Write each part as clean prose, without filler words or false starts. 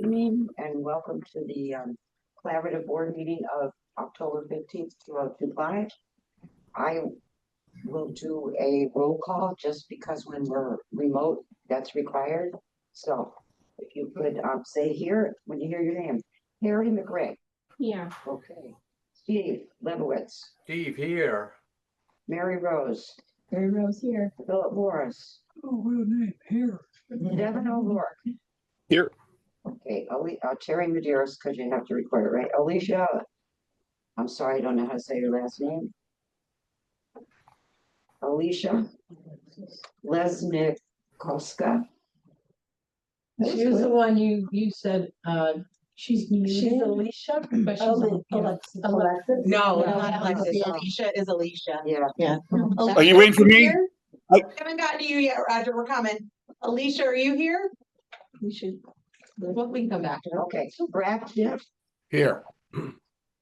evening and welcome to the collaborative board meeting of October 15th, 2025. I will do a roll call just because when we're remote, that's required. So if you could say here when you hear your name. Harry McRae. Yeah. Okay. Steve Lebowitz. Steve here. Mary Rose. Mary Rose here. Philip Morris. Oh, what a name, here. Devin O'Rourke. Here. Okay, Terry Medeiros, because you have to record it, right? Alicia, I'm sorry, I don't know how to say your last name. Alicia Lesnikoska. She was the one you said, she's Alicia, but she's Alexis. No, No, not Alexis. no. Alicia is Alicia. Yeah. Are you waiting for me? I haven't gotten to you yet, Roger. We're coming. Alicia, are you here? We should, well, we can come back. Okay, Brad Diff, Here.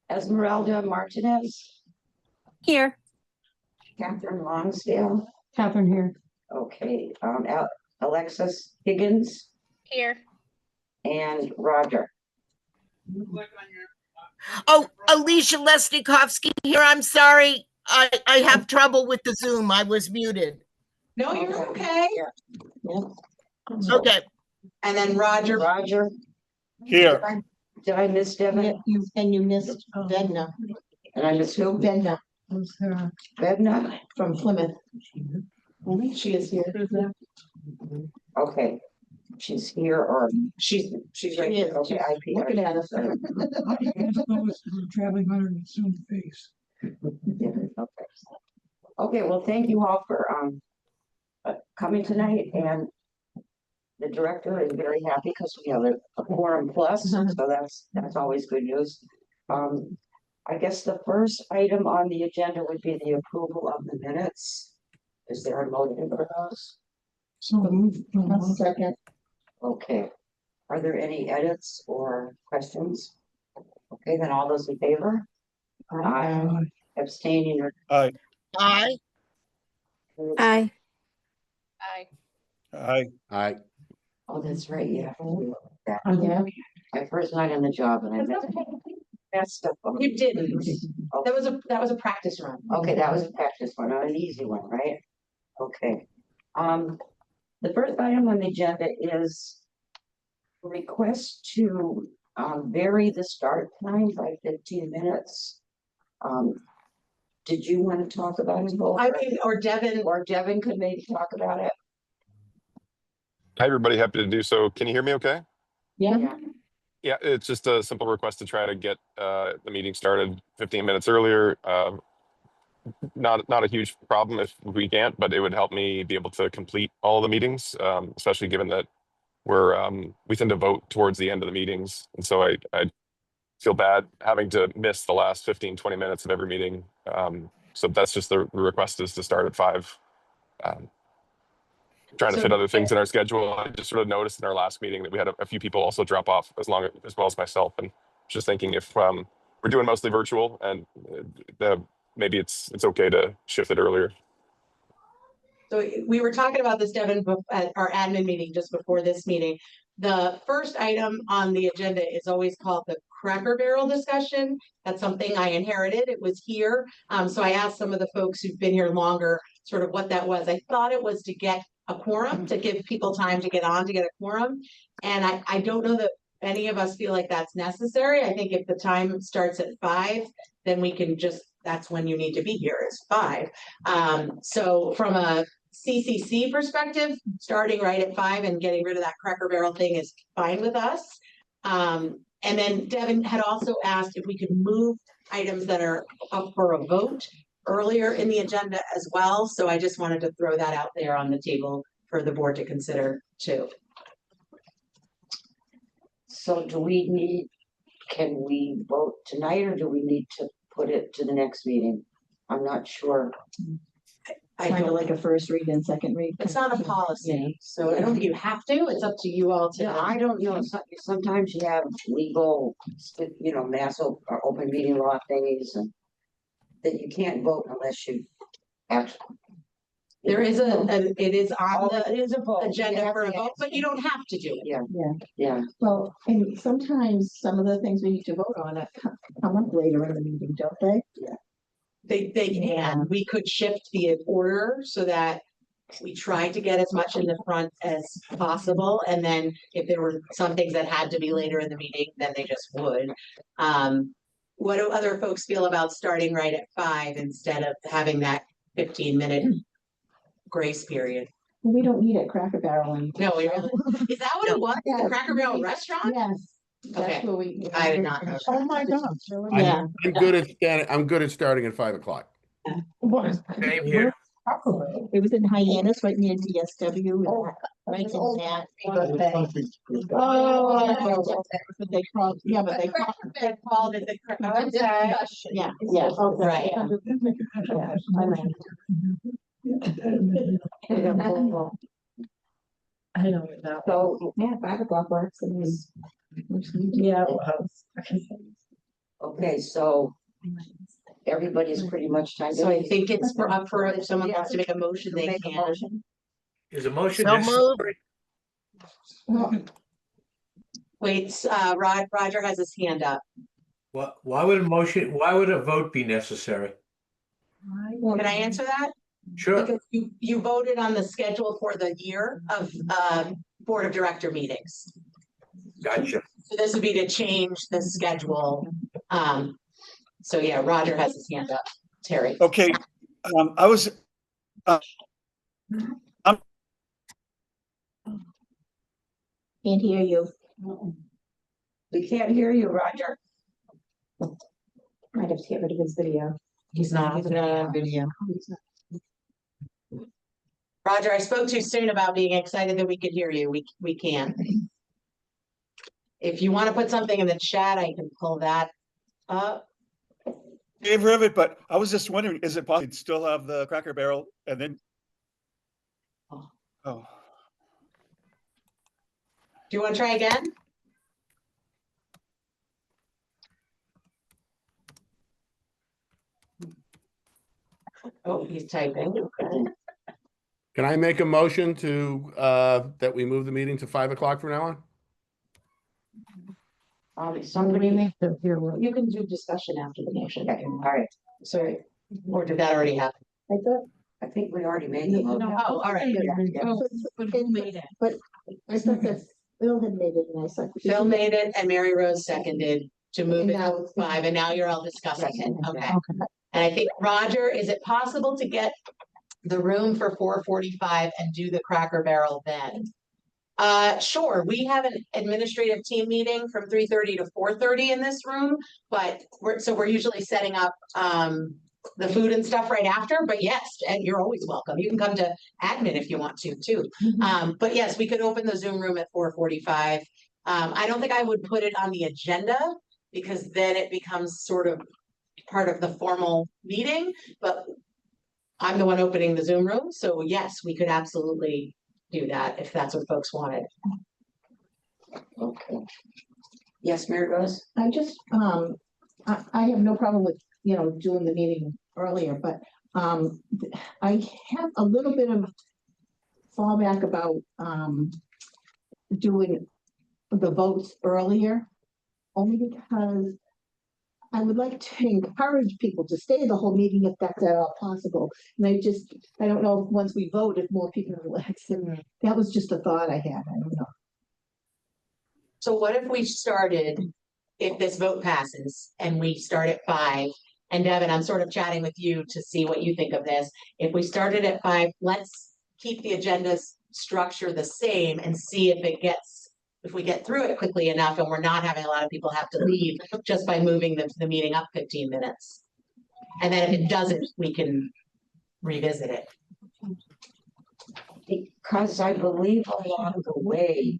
Esmeralda Martinez, Here. Catherine Longsdale. Catherine here. Okay, Alexis Higgins Here. and Roger. Oh, Alicia Lesnikovsky here. I'm sorry. I have trouble with the Zoom. I was muted. No, you're okay. Okay. And then Roger. Roger, Here. did I miss Devin? You missed Vedna. And I missed who? Vedna Bedna? from Plymouth. She is here. Okay, she's here or She's right She here. is. okay, IP. Looking at us. How do you guys know it's traveling under an assumed face? Okay. Okay, well, thank you all for coming tonight, and the director is very happy because we have a quorum plus, so that's always good news. I guess the first item on the agenda would be the approval of the minutes. Is there a motion for those? So move. Second. Okay, are there any edits or questions? Okay, then all those in favor? Aye. Abstaining or Aye. Aye. Aye. Aye. Aye. Oh, that's right, yeah. That. Yeah. My first night on the job and I messed up. You didn't. That was a practice run. Okay, that was a practice one, not an easy one, right? Okay. The first item on the agenda is request to vary the start time by 15 minutes. Did you want to talk about it? Both? I mean, or Devin. Or Devin could maybe talk about it. Hi, everybody. Happy to do so. Can you hear me okay? Yeah. Yeah, it's just a simple request to try to get the meeting started 15 minutes earlier. Not a huge problem if we can't, but it would help me be able to complete all the meetings, especially given that we tend to vote towards the end of the meetings. And so I feel bad having to miss the last 15-20 minutes of every meeting. So that's just the request, is to start at 5. Trying to fit other things in our schedule. I just sort of noticed in our last meeting that we had a few people also drop off as well as myself, and just thinking if we're doing mostly virtual and maybe it's okay to shift it earlier. So we were talking about this, Devin, at our admin meeting just before this meeting. The first item on the agenda is always called the Cracker Barrel discussion. That's something I inherited. It was here. So I asked some of the folks who've been here longer sort of what that was. I thought it was to get a quorum, to give people time to get on to get a quorum. And I don't know that any of us feel like that's necessary. I think if the time starts at 5, then we can that's when you need to be here, is 5. So from a CCC perspective, starting right at 5 and getting rid of that Cracker Barrel thing is fine with us. And then Devin had also asked if we could move items that are up for a vote earlier in the agenda as well. So I just wanted to throw that out there on the table for the board to consider too. So can we vote tonight or do we need to put it to the next meeting? I'm not sure. I Kind of don't like a first read and second read. It's not a policy, so I don't think you have to. It's up to you all to. Yeah, I don't know. Sometimes you have legal, mass or open meeting law things, and that you can't vote unless you actually. There is it is on Oh, the it is a vote. agenda You for a have to vote, but you don't have to do it. Yeah, Yeah. yeah. Well, and sometimes some of the things we need to vote on come up later in the meeting, don't they? They Yeah. can, we could shift the order so that we tried to get as much in the front as possible, and then if there were some things that had to be later in the meeting, then they just would. What do other folks feel about starting right at 5 instead of having that 15-minute grace period? We don't eat at Cracker Barrel anymore. No, we really, is that what it was? The Yes. Cracker Barrel restaurant? Yes. That's Okay. where we. I did not know. Oh, my God. Yeah. I'm good at starting at 5 o'clock. Same here. It was in Hyannis, right near DSW. Right in that. Oh. But they called, yeah, but they Called it the. Okay. yeah, yeah. Okay. Right. I don't know. So, Yeah, 5 o'clock works. Yeah. okay, so everybody's pretty much timed. So I think it's up for, if someone Yeah. wants to make a motion, they Make a can. motion. Is a motion So moved. necessary? Wait, Roger has his hand up. Why would a vote be necessary? Can I answer that? Sure. Because you voted on the schedule for the year of Board of Director meetings. Gotcha. So this would be to change the schedule. So yeah, Roger has his hand up. Terry. Okay, I was, Can't hear you. We can't hear you, Roger. Might have to get rid of his video. He's not on video. Roger, I spoke too soon about being excited that we could hear you. We can. If you want to put something in the chat, I can pull that up. favor of it, but I was just wondering, is it possible to still have the Cracker Barrel and then? Oh, Do you want to try again? Oh, he's typing. Can I make a motion to, that we move the meeting to 5 o'clock from now on? Somebody, You can do discussion after the motion. okay, all right. Sorry. Or did that already happen? I thought. I think we already made the motion. Oh, all right. But who made it? But I thought that Phil had made it and I said. Phil made it and Mary Rose seconded to move it Now to it's- 5, and now you're all discussing it. Okay. Okay. And I think, Roger, is it possible to get the room for 4:45 and do the Cracker Barrel then? Sure, we have an administrative team meeting from 3:30 to 4:30 in this room, but we're usually setting up the food and stuff right after, but yes, and you're always welcome. You can come to admin if you want to too. But yes, we could open the Zoom room at 4:45. I don't think I would put it on the agenda because then it becomes sort of part of the formal meeting, but I'm the one opening the Zoom room, so yes, we could absolutely do that if that's what folks wanted. Okay. Yes, Mary Rose? I just, I have no problem with, doing the meeting earlier, but, I have a little bit of fallback about, doing the votes earlier, only because I would like to encourage people to stay the whole meeting if that's at all possible. And I don't know if once we vote, if more people will exit. That was just a thought I had. I don't know. So what if we started, if this vote passes and we start at 5, and Devin, I'm sort of chatting with you to see what you think of this. If we started at 5, let's keep the agenda structure the same and see if we get through it quickly enough and we're not having a lot of people have to leave just by moving the meeting up 15 minutes. And then if it doesn't, we can revisit it. Because I believe along the way,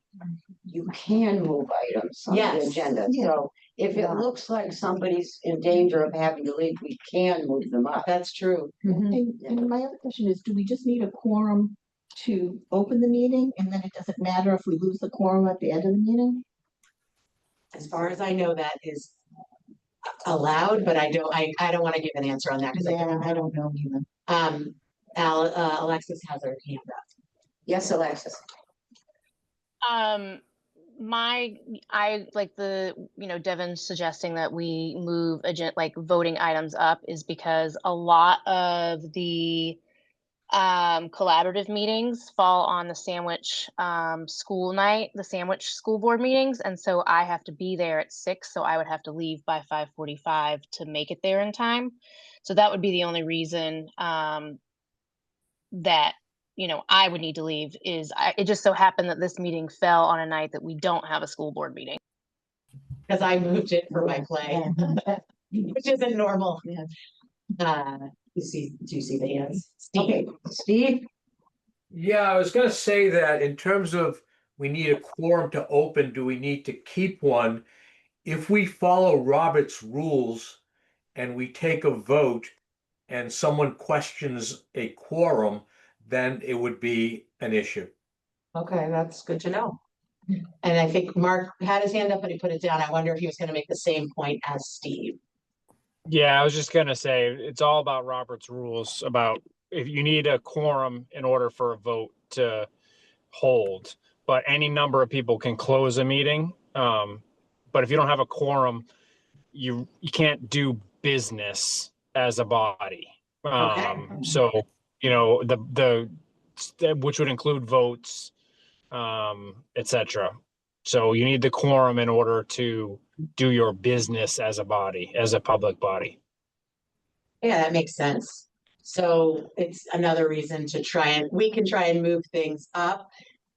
you can move items on the Yes. agenda. Yeah. So if it looks like somebody's in danger of having to leave, we can move them up. That's true. And my other question is, do we just need a quorum to open the meeting? And then it doesn't matter if we lose the quorum at the end of the meeting? As far as I know, that is allowed, but I don't want to give an answer on that because Yeah, I don't know either. Alexis has her hand up. Yes, Alexis. I like Devin suggesting that we move like voting items up is because a lot of the collaborative meetings fall on the sandwich school night, the sandwich school board meetings. And so I have to be there at 6. So I would have to leave by 5:45 to make it there in time. So that would be the only reason that I would need to leave is it just so happened that this meeting fell on a night that we don't have a school board meeting. Because I moved it for my play, which isn't normal. Do you see the hands? Okay, Steve? Yeah, I was gonna say that in terms of we need a quorum to open, do we need to keep one? If we follow Robert's rules and we take a vote and someone questions a quorum, then it would be an issue. Okay, that's good to know. And I think Mark had his hand up and he put it down. I wonder if he was going to make the same point as Steve. Yeah, I was just gonna say, it's all about Robert's rules about if you need a quorum in order for a vote to hold, but any number of people can close a meeting. But if you don't have a quorum, you can't do business as a body. So, the which would include votes, etc. So you need the quorum in order to do your business as a body, as a public body. Yeah, that makes sense. So it's another reason to we can try and move things up.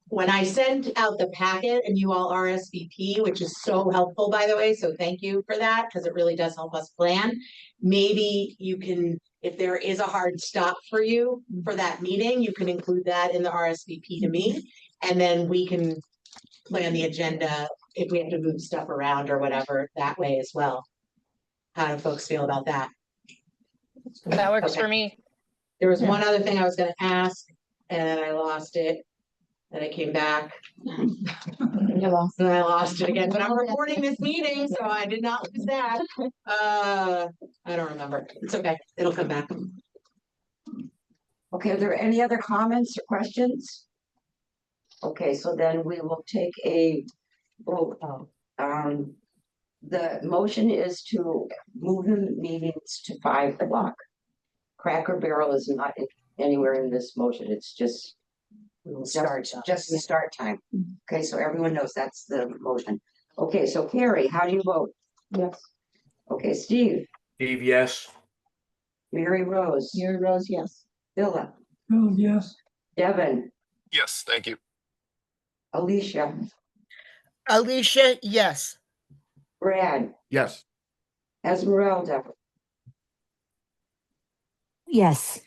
When I send out the packet and you all RSVP, which is so helpful, by the way, so thank you for that, because it really does help us plan. Maybe you can, if there is a hard stop for you for that meeting, you can include that in the RSVP to me, and then we can plan the agenda if we have to move stuff around or whatever that way as well. How do folks feel about that? That works Okay. for me. There was one other thing I was going to ask, and then I lost it. Then I came back. And I lost it again, but I'm recording this meeting, so I did not lose that. I don't remember. It's okay. It'll come back. Okay, are there any other comments or questions? Okay, so then we will take a vote. The motion is to move the meetings to 5 o'clock. Cracker Barrel is not anywhere in this motion. It's just just the start time. Okay, so everyone knows that's the motion. Okay, so Carrie, how do you vote? Yes. Okay, Steve, Steve, yes. Mary Rose, Mary Rose, yes. Philip, Bill, yes. Devin, Yes, thank you. Alicia, Alicia, yes. Brad, Yes. Esmeralda. Yes.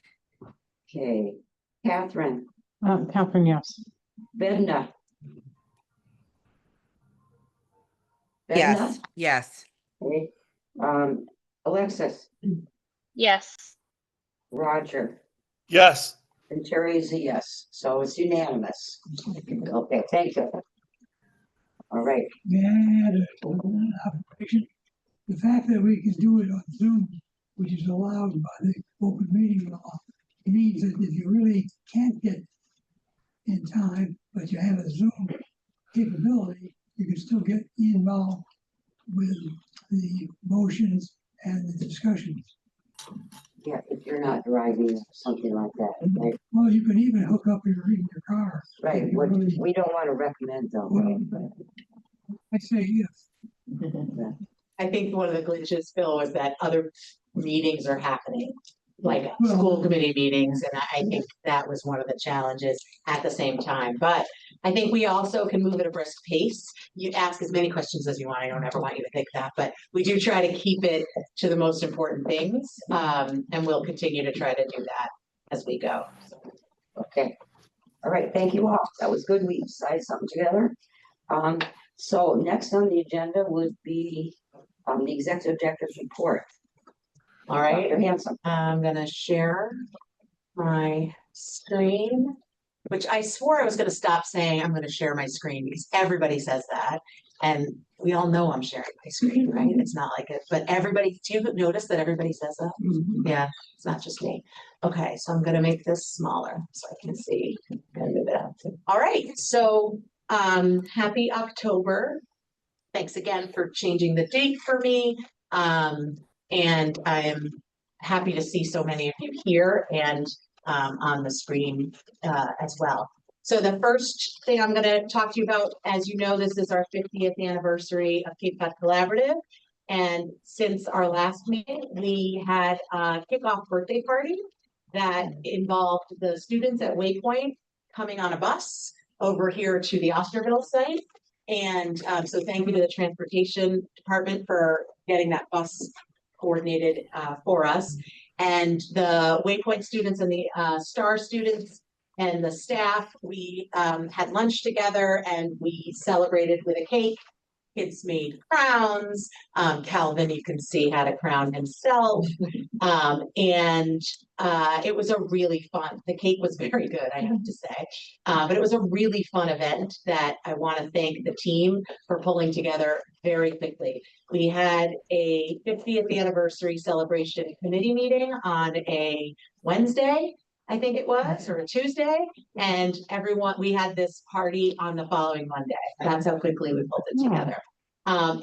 Okay, Catherine, Catherine, yes. Bedna. Yes. Yes. Okay, Alexis, Yes. Roger, Yes. and Terry is a yes, so it's unanimous. Okay, thank you. All right, May I add an observation? The fact that we can do it on Zoom, which is allowed by the open meeting law, means that if you really can't get in time, but you have a Zoom capability, you can still get involved with the motions and the discussions. yeah, if you're not driving or something like that, right? Well, you can even hook up your car. Right, if you what really- we don't want to recommend though. Well, I say yes. I think one of the glitches, Phil, was that other meetings are happening, like Well- school committee meetings, and I think that was one of the challenges at the same time. But I think we also can move at a brisk pace. You ask as many questions as you want. I don't ever want you to think that, but we do try to keep it to the most important things. And we'll continue to try to do that as we go. Okay, all right, thank you all. That was good. We decided something together. So next on the agenda would be the executive director's report. All right. Dr. Hanson. I'm gonna share my screen, which I swore I was gonna stop saying I'm gonna share my screen because everybody says that. And we all know I'm sharing my screen, right? It's not like it, but everybody, do you notice that everybody says that? Yeah, it's not just me. Okay, so I'm gonna make this smaller so I can see. All right, so happy October. Thanks again for changing the date for me. And I am happy to see so many of you here and on the screen as well. So the first thing I'm going to talk to you about, as you know, this is our 50th anniversary of Cape Cod Collaborative. And since our last meeting, we had a kickoff birthday party that involved the students at Waypoint coming on a bus over here to the Osterville site. And so thank you to the transportation department for getting that bus coordinated for us. And the Waypoint students and the STAR students and the staff, we had lunch together and we celebrated with a cake. Kids made crowns. Calvin, you can see, had a crown himself. And it was a really fun, the cake was very good, I have to say. But it was a really fun event that I want to thank the team for pulling together very quickly. We had a 50th anniversary celebration committee meeting on a Wednesday, I think it was, or a Tuesday, and we had this party on the following Monday. That's how quickly we pulled it together.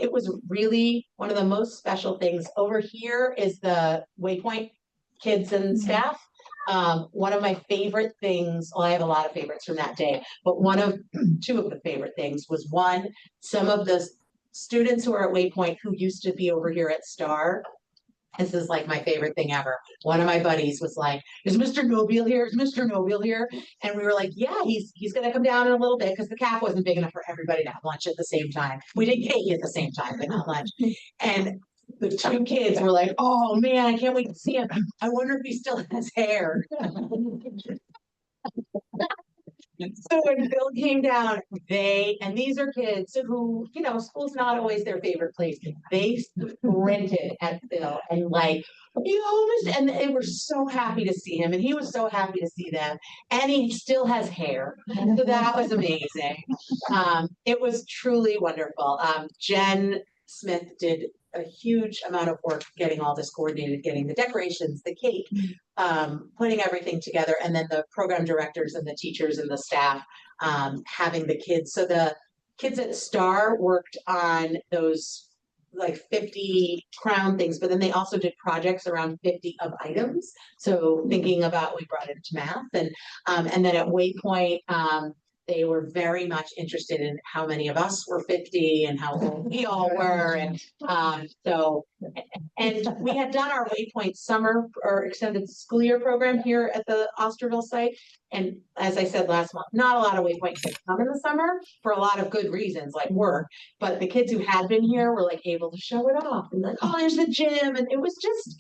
It was really one of the most special things. Over here is the Waypoint kids and staff. One of my favorite things, well, I have a lot of favorites from that day, but two of the favorite things was one, some of the students who are at Waypoint who used to be over here at STAR. This is like my favorite thing ever. One of my buddies was like, is Mr. Nobile here? Is Mr. Nobile here? And we were like, yeah, he's gonna come down in a little bit because the calf wasn't big enough for everybody to have lunch at the same time. We did cake at the same time, but not lunch. And the two kids were like, oh man, I can't wait to see him. I wonder if he still has hair. So when Bill came down, and these are kids who, school's not always their favorite place. They sprinted at Bill and like, and they were so happy to see him, and he was so happy to see them, and he still has hair. So that was amazing. It was truly wonderful. Jen Smith did a huge amount of work getting all this coordinated, getting the decorations, the cake, putting everything together, and then the program directors and the teachers and the staff having the kids. So the kids at STAR worked on those like 50 crown things, but then they also did projects around 50 of items. So thinking about, we brought it to math, and then at Waypoint, they were very much interested in how many of us were 50 and how old we all were. And and we had done our Waypoint summer or extended school year program here at the Osterville site. And as I said last month, not a lot of Waypoint kids come in the summer for a lot of good reasons, like work. But the kids who had been here were like able to show it off and like, oh, there's the gym. And it was just,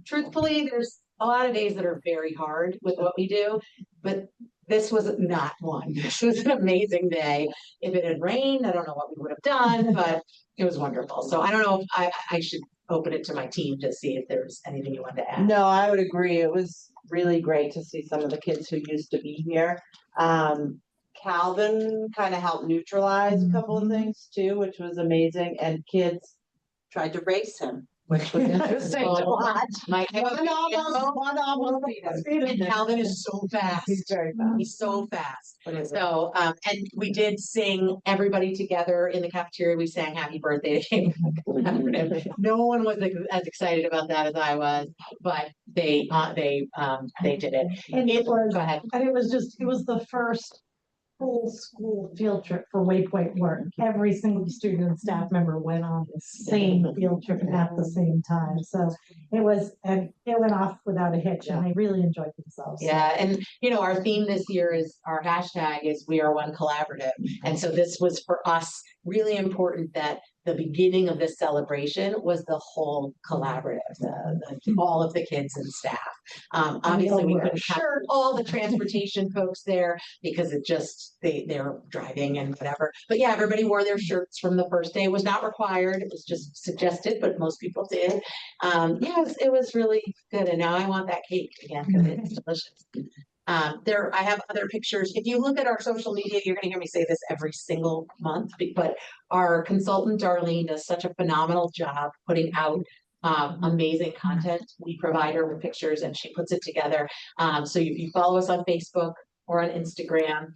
truthfully, there's a lot of days that are very hard with what we do, but this was not one. This was an amazing day. If it had rained, I don't know what we would have done, but it was wonderful. So I don't know if I should open it to my team to see if there's anything you wanted to add. No, I would agree. It was really great to see some of the kids who used to be here. Calvin kind of helped neutralize a couple of things too, which was amazing. And kids tried to race him, which was interesting to watch. And Calvin is so fast. He's very fast. He's so fast. So, and we did sing everybody together in the cafeteria. We sang happy birthday to Cape Cod. No one was as excited about that as I was, but they did it. And it was, go ahead. And it was the first full school field trip for Waypoint work. Every single student and staff member went on the same field trip at the same time. So it went off without a hitch, and they really enjoyed themselves. Yeah, and our theme this year is, our hashtag is We Are One Collaborative. And so this was for us really important that the beginning of this celebration was the whole collaborative, all of the kids and staff. Obviously, we couldn't have all the transportation folks there because they're driving and whatever. But yeah, everybody wore their shirts from the first day. It was not required. It was just suggested, but most people did. Yeah, it was really good. And now I want that cake again because it's delicious. I have other pictures. If you look at our social media, you're gonna hear me say this every single month, but our consultant Darlene does such a phenomenal job putting out amazing content. We provide her with pictures and she puts it together. So if you follow us on Facebook or on Instagram,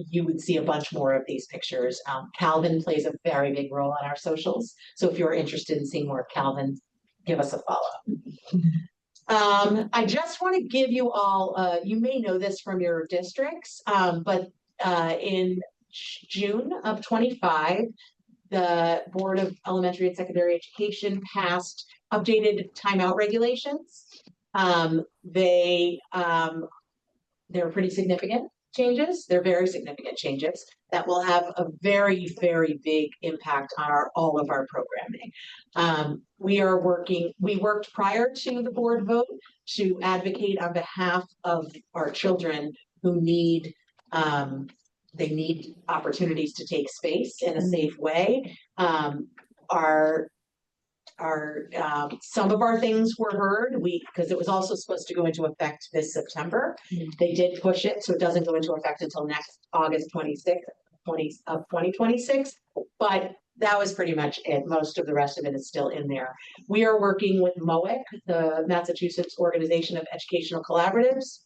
you would see a bunch more of these pictures. Calvin plays a very big role on our socials. So if you're interested in seeing more of Calvin, give us a follow. I just want to give you all, you may know this from your districts, but in June of 25, the Board of Elementary and Secondary Education passed updated timeout regulations. They're pretty significant changes. They're very significant changes that will have a very, very big impact on all of our programming. We worked prior to the board vote to advocate on behalf of our children who need opportunities to take space in a safe way. Some of our things were heard, because it was also supposed to go into effect this September. They did push it, so it doesn't go into effect until next August 26th, 2026. But that was pretty much it. Most of the rest of it is still in there. We are working with MOEC, the Massachusetts Organization of Educational Collaboratives,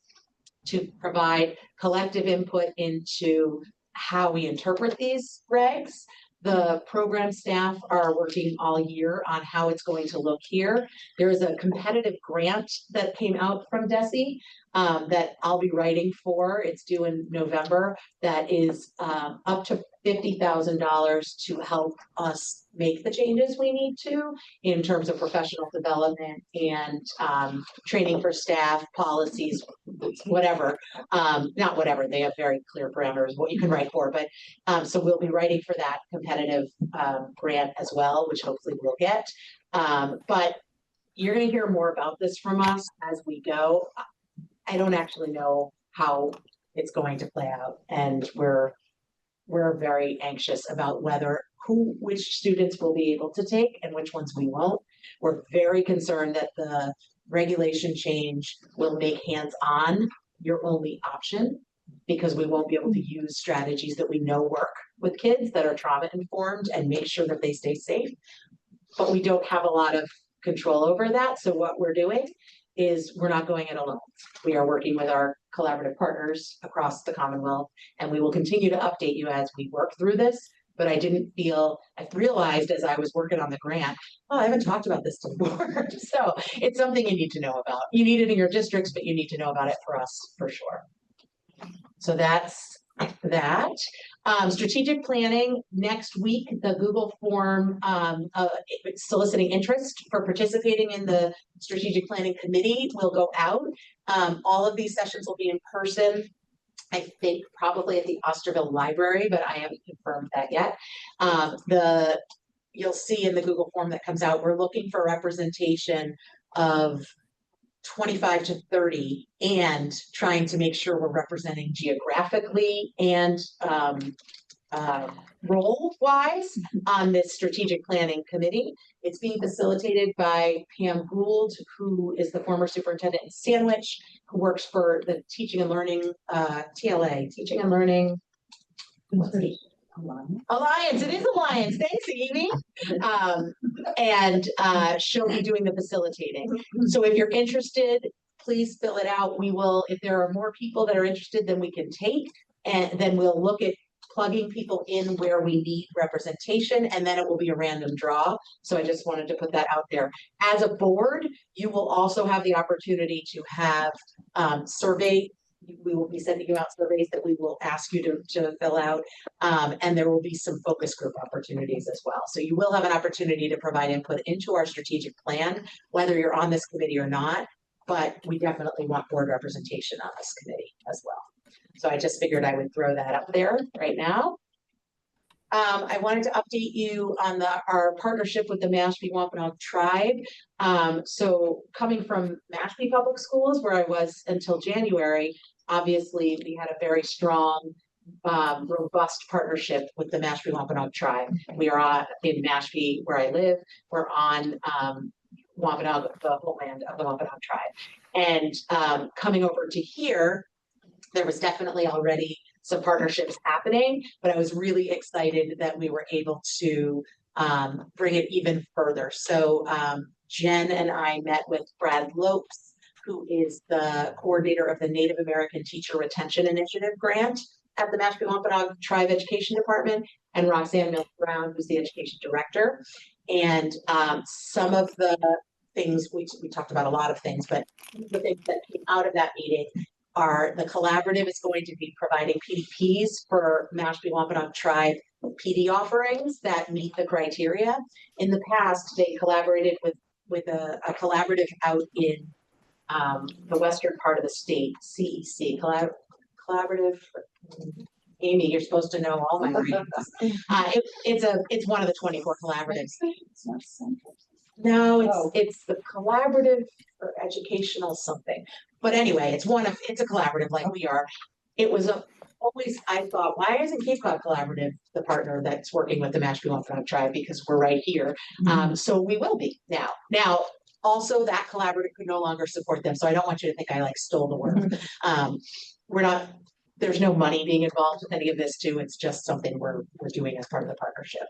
to provide collective input into how we interpret these regs. The program staff are working all year on how it's going to look here. There is a competitive grant that came out from DESE that I'll be writing for. It's due in November. That is up to $50,000 to help us make the changes we need to in terms of professional development and training for staff, policies, whatever. Not whatever, they have very clear parameters what you can write for, but so we'll be writing for that competitive grant as well, which hopefully we'll get. But you're going to hear more about this from us as we go. I don't actually know how it's going to play out, and we're very anxious about which students will be able to take and which ones we won't. We're very concerned that the regulation change will make hands-on your only option, because we won't be able to use strategies that we know work with kids that are trauma informed and make sure that they stay safe. But we don't have a lot of control over that. So what we're doing is we're not going it alone. We are working with our collaborative partners across the Commonwealth, and we will continue to update you as we work through this. But I realized as I was working on the grant, I haven't talked about this to the board. So it's something you need to know about. You need it in your districts, but you need to know about it for us for sure. So that's that. Strategic planning next week, the Google form soliciting interest for participating in the strategic planning committee will go out. All of these sessions will be in person. I think probably at the Osterville Library, but I haven't confirmed that yet. You'll see in the Google form that comes out, we're looking for representation of 25 to 30 and trying to make sure we're representing geographically and role wise on this strategic planning committee. It's being facilitated by Pam Gould, who is the former superintendent in Sandwich, who works for the Teaching and Learning TLA, Teaching and Learning Alliance. It is Alliance. Thanks, Amy. And she'll be doing the facilitating. So if you're interested, please fill it out. We will, if there are more people that are interested than we can take, and then we'll look at plugging people in where we need representation, and then it will be a random draw. So I just wanted to put that out there. As a board, you will also have the opportunity to have survey. We will be sending you out surveys that we will ask you to fill out, and there will be some focus group opportunities as well. So you will have an opportunity to provide input into our strategic plan, whether you're on this committee or not, but we definitely want board representation on this committee as well. So I just figured I would throw that up there right now. I wanted to update you on our partnership with the Mashpee Wampanoag Tribe. So coming from Mashpee Public Schools, where I was until January, obviously we had a very strong, robust partnership with the Mashpee Wampanoag Tribe. We are in Mashpee, where I live. We're on Wampanoag, the homeland of the Wampanoag Tribe. And coming over to here, there was definitely already some partnerships happening, but I was really excited that we were able to bring it even further. So Jen and I met with Brad Lopes, who is the coordinator of the Native American Teacher Retention Initiative grant at the Mashpee Wampanoag Tribe Education Department, and Roxanne Mills Brown, who's the education director. And some of the things, we talked about a lot of things, but the things that came out of that meeting are the collaborative is going to be providing PDPs for Mashpee Wampanoag Tribe PD offerings that meet the criteria. In the past, they collaborated with a collaborative out in the western part of the state, CCC, collaborative. Amy, you're supposed to know all my readings. It's one of the 24 collaboratives. No, it's the collaborative for educational something. But anyway, it's a collaborative like we are. It was always, I thought, why isn't Cape Cod Collaborative the partner that's working with the Mashpee Wampanoag Tribe? Because we're right here. So we will be now. Now, also that collaborative could no longer support them. So I don't want you to think I like stole the work. We're not, there's no money being involved with any of this too. It's just something we're doing as part of the partnership.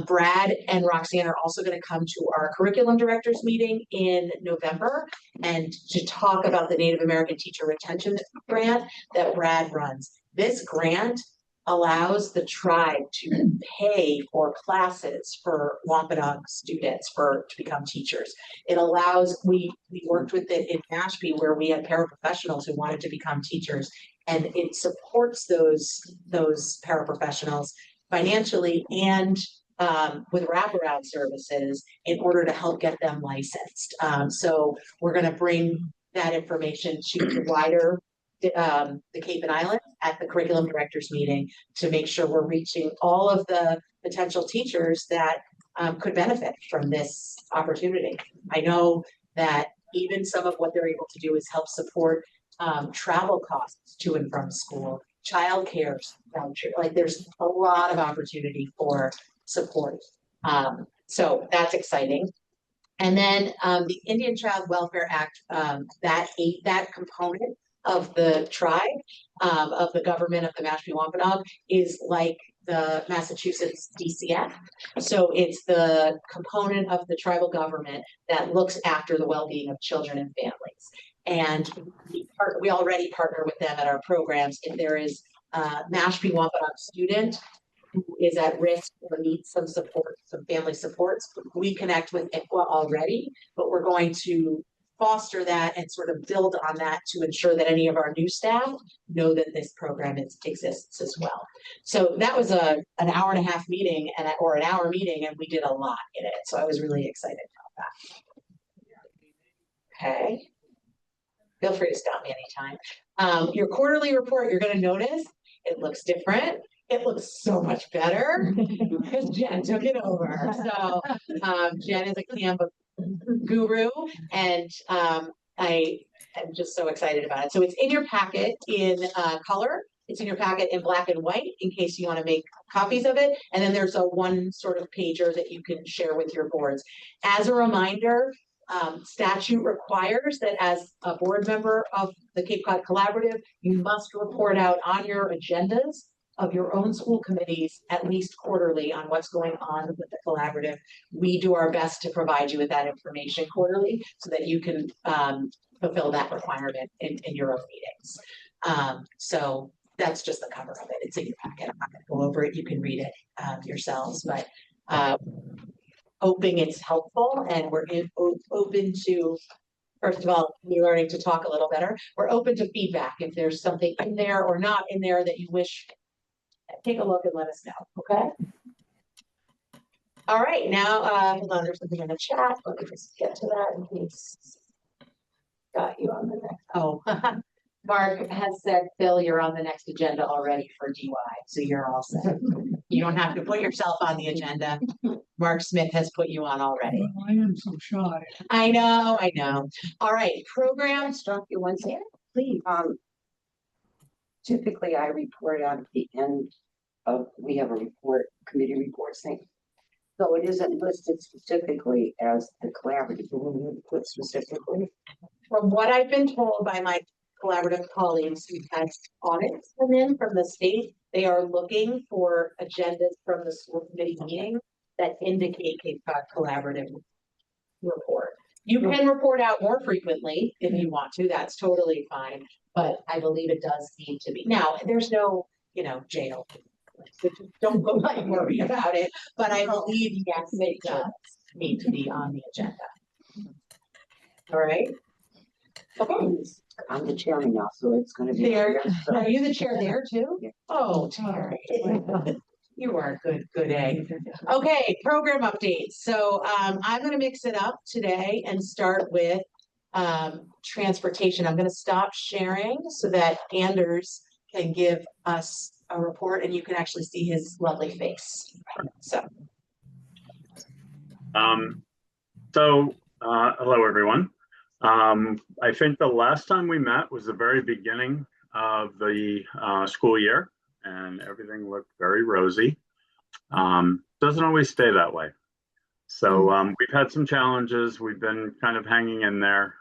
Brad and Roxanne are also going to come to our curriculum directors meeting in November and to talk about the Native American Teacher Retention Grant that Brad runs. This grant allows the tribe to pay for classes for Wampanoag students to become teachers. It allows, we worked with it in Mashpee where we had paraprofessionals who wanted to become teachers, and it supports those paraprofessionals financially and with wraparound services in order to help get them licensed. So we're going to bring that information to the wider the Cape and Island at the curriculum directors meeting to make sure we're reaching all of the potential teachers that could benefit from this opportunity. I know that even some of what they're able to do is help support travel costs to and from school, childcare voucher, like there's a lot of opportunity for support. So that's exciting. And then the Indian Child Welfare Act, that component of the tribe, of the government of the Mashpee Wampanoag is like the Massachusetts DCF. So it's the component of the tribal government that looks after the well-being of children and families. And we already partner with them at our programs. If there is a Mashpee Wampanoag student who is at risk or needs some support, some family supports, we connect with ICWA already, but we're going to foster that and sort of build on that to ensure that any of our new staff know that this program exists as well. So that was an hour-and-a-half meeting or an hour meeting, and we did a lot in it. So I was really excited about that. Okay. Feel free to stop me anytime. Your quarterly report, you're going to notice it looks different. It looks so much better because Jen took it over. So Jen is a Canva guru, and I am just so excited about it. So it's in your packet in color. It's in your packet in black and white in case you want to make copies of it. And then there's one sort of pager that you can share with your boards. As a reminder, statute requires that as a board member of the Cape Cod Collaborative, you must report out on your agendas of your own school committees at least quarterly on what's going on with the collaborative. We do our best to provide you with that information quarterly so that you can fulfill that requirement in your own meetings. So that's just the cover of it. It's in your packet. I'm not going to go over it. You can read it yourselves, but hoping it's helpful, and we're open to, first of all, me learning to talk a little better. We're open to feedback. If there's something in there or not in there that you wish, take a look and let us know, okay? All right, now, hold on, there's something in the chat. Let me just get to that in case. Got you on the next. Oh, Mark has said, Phil, you're on the next agenda already for DY, so you're all set. You don't have to put yourself on the agenda. Mark Smith has put you on already. Well, I am so shy. I know. All right, program. Stop you one second, please. Typically I report out at the end of, we have a report, committee reports thing. So it isn't listed specifically as the collaborative, but we put specifically. From what I've been told by my collaborative colleagues who had audits come in from the state. They are looking for agendas from the school committee meeting that indicate Cape Cod Collaborative report. You can report out more frequently if you want to, that's totally fine, but I believe it does need to be. Now, there's no, jail. So don't go like worry about it, but I believe yes, it does need to be on the agenda. All right. Okay. I'm the chairman now, so it's gonna be. There, So- are you the chair there too? Yeah. Oh, Terry. You are a good egg. Okay, program updates. So I'm gonna mix it up today and start with transportation. I'm gonna stop sharing so that Anders can give us a report and you can actually see his lovely face. So. Hello, everyone. I think the last time we met was the very beginning of the school year, and everything looked very rosy. Doesn't always stay that way. So we've had some challenges. We've been kind of hanging in there.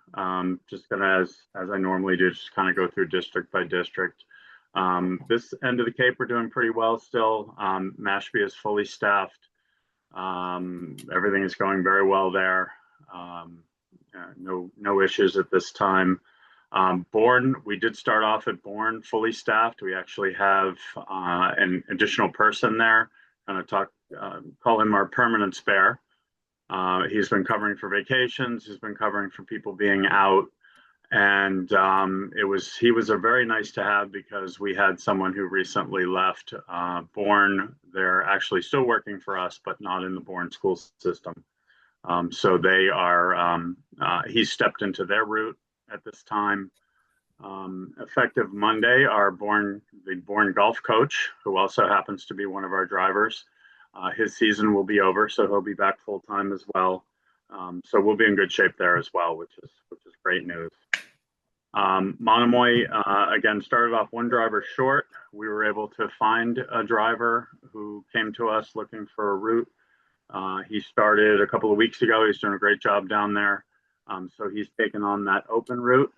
Just gonna, as I normally do, just kind of go through district by district. This end of the Cape, we're doing pretty well still. Mashpee is fully staffed. Everything is going very well there. No issues at this time. Bourne, we did start off at Bourne fully staffed. We actually have an additional person there. Call him our permanent spare. He's been covering for vacations. He's been covering for people being out. And he was a very nice to have because we had someone who recently left Bourne. They're actually still working for us, but not in the Bourne school system. So they are, he stepped into their route at this time. Effective Monday, the Bourne golf coach, who also happens to be one of our drivers, his season will be over, so he'll be back full time as well. So we'll be in good shape there as well, which is great news. Monomoy, again, started off one driver short. We were able to find a driver who came to us looking for a route. He started a couple of weeks ago. He's doing a great job down there. So he's taken on that open route.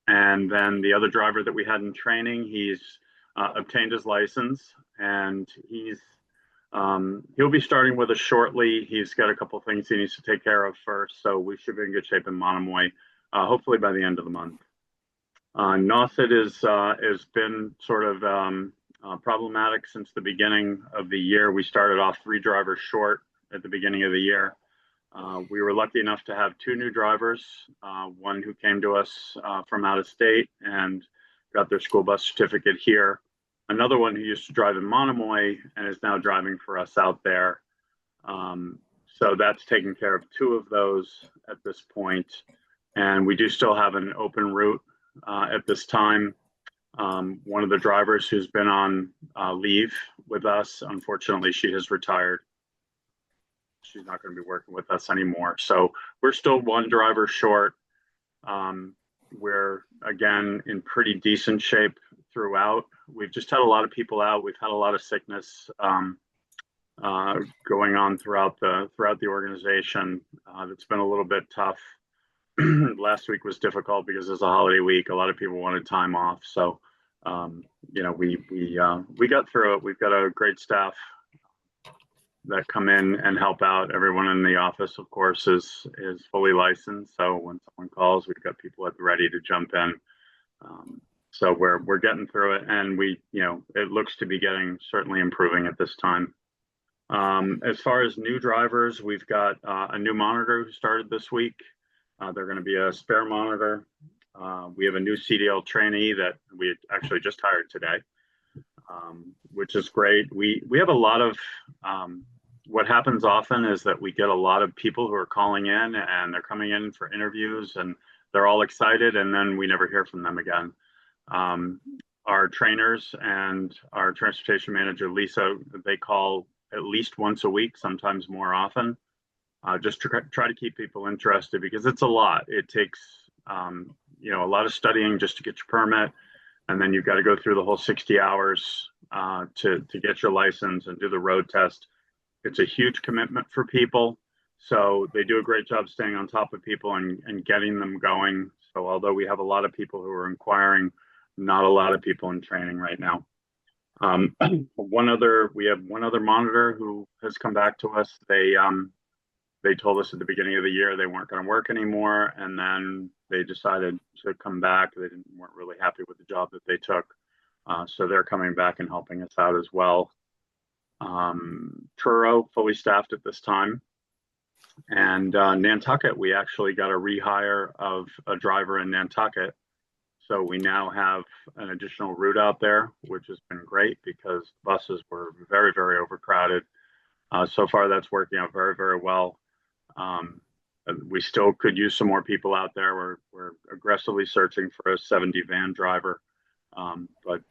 And then the other driver that we had in training, he's obtained his license, and he'll be starting with us shortly. He's got a couple of things he needs to take care of first. So we should be in good shape in Monomoy, hopefully by the end of the month. Nauset has been sort of problematic since the beginning of the year. We started off 3 drivers short at the beginning of the year. We were lucky enough to have 2 new drivers, one who came to us from out of state and got their school bus certificate here. Another one who used to drive in Monomoy and is now driving for us out there. So that's taken care of 2 of those at this point. And we do still have an open route at this time. One of the drivers who's been on leave with us, unfortunately, she has retired. She's not going to be working with us anymore. So we're still 1 driver short. We're, again, in pretty decent shape throughout. We've just had a lot of people out. We've had a lot of sickness going on throughout the organization. That's been a little bit tough. Last week was difficult because it's a holiday week. A lot of people wanted time off. So, we got through it. We've got a great staff that come in and help out. Everyone in the office, of course, is fully licensed. So when someone calls, we've got people at the ready to jump in. So we're getting through it, and it looks to be certainly improving at this time. As far as new drivers, we've got a new monitor who started this week. They're going to be a spare monitor. We have a new CDL trainee that we actually just hired today, which is great. We have a lot of, what happens often is that we get a lot of people who are calling in and they're coming in for interviews and they're all excited, and then we never hear from them again. Our trainers and our transportation manager, Lisa, they call at least once a week, sometimes more often. Just to try to keep people interested, because it's a lot. It takes, a lot of studying just to get your permit. And then you've got to go through the whole 60 hours to get your license and do the road test. It's a huge commitment for people. So they do a great job staying on top of people and getting them going. So although we have a lot of people who are inquiring, not a lot of people in training right now. We have one other monitor who has come back to us. They told us at the beginning of the year they weren't going to work anymore, and then they decided to come back. They weren't really happy with the job that they took, so they're coming back and helping us out as well. Truro fully staffed at this time, and Nantucket, we actually got a rehire of a driver in Nantucket. So we now have an additional route out there, which has been great because buses were very, very overcrowded. So far, that's working out very, very well. We still could use some more people out there. We're aggressively searching for a 70 van driver. But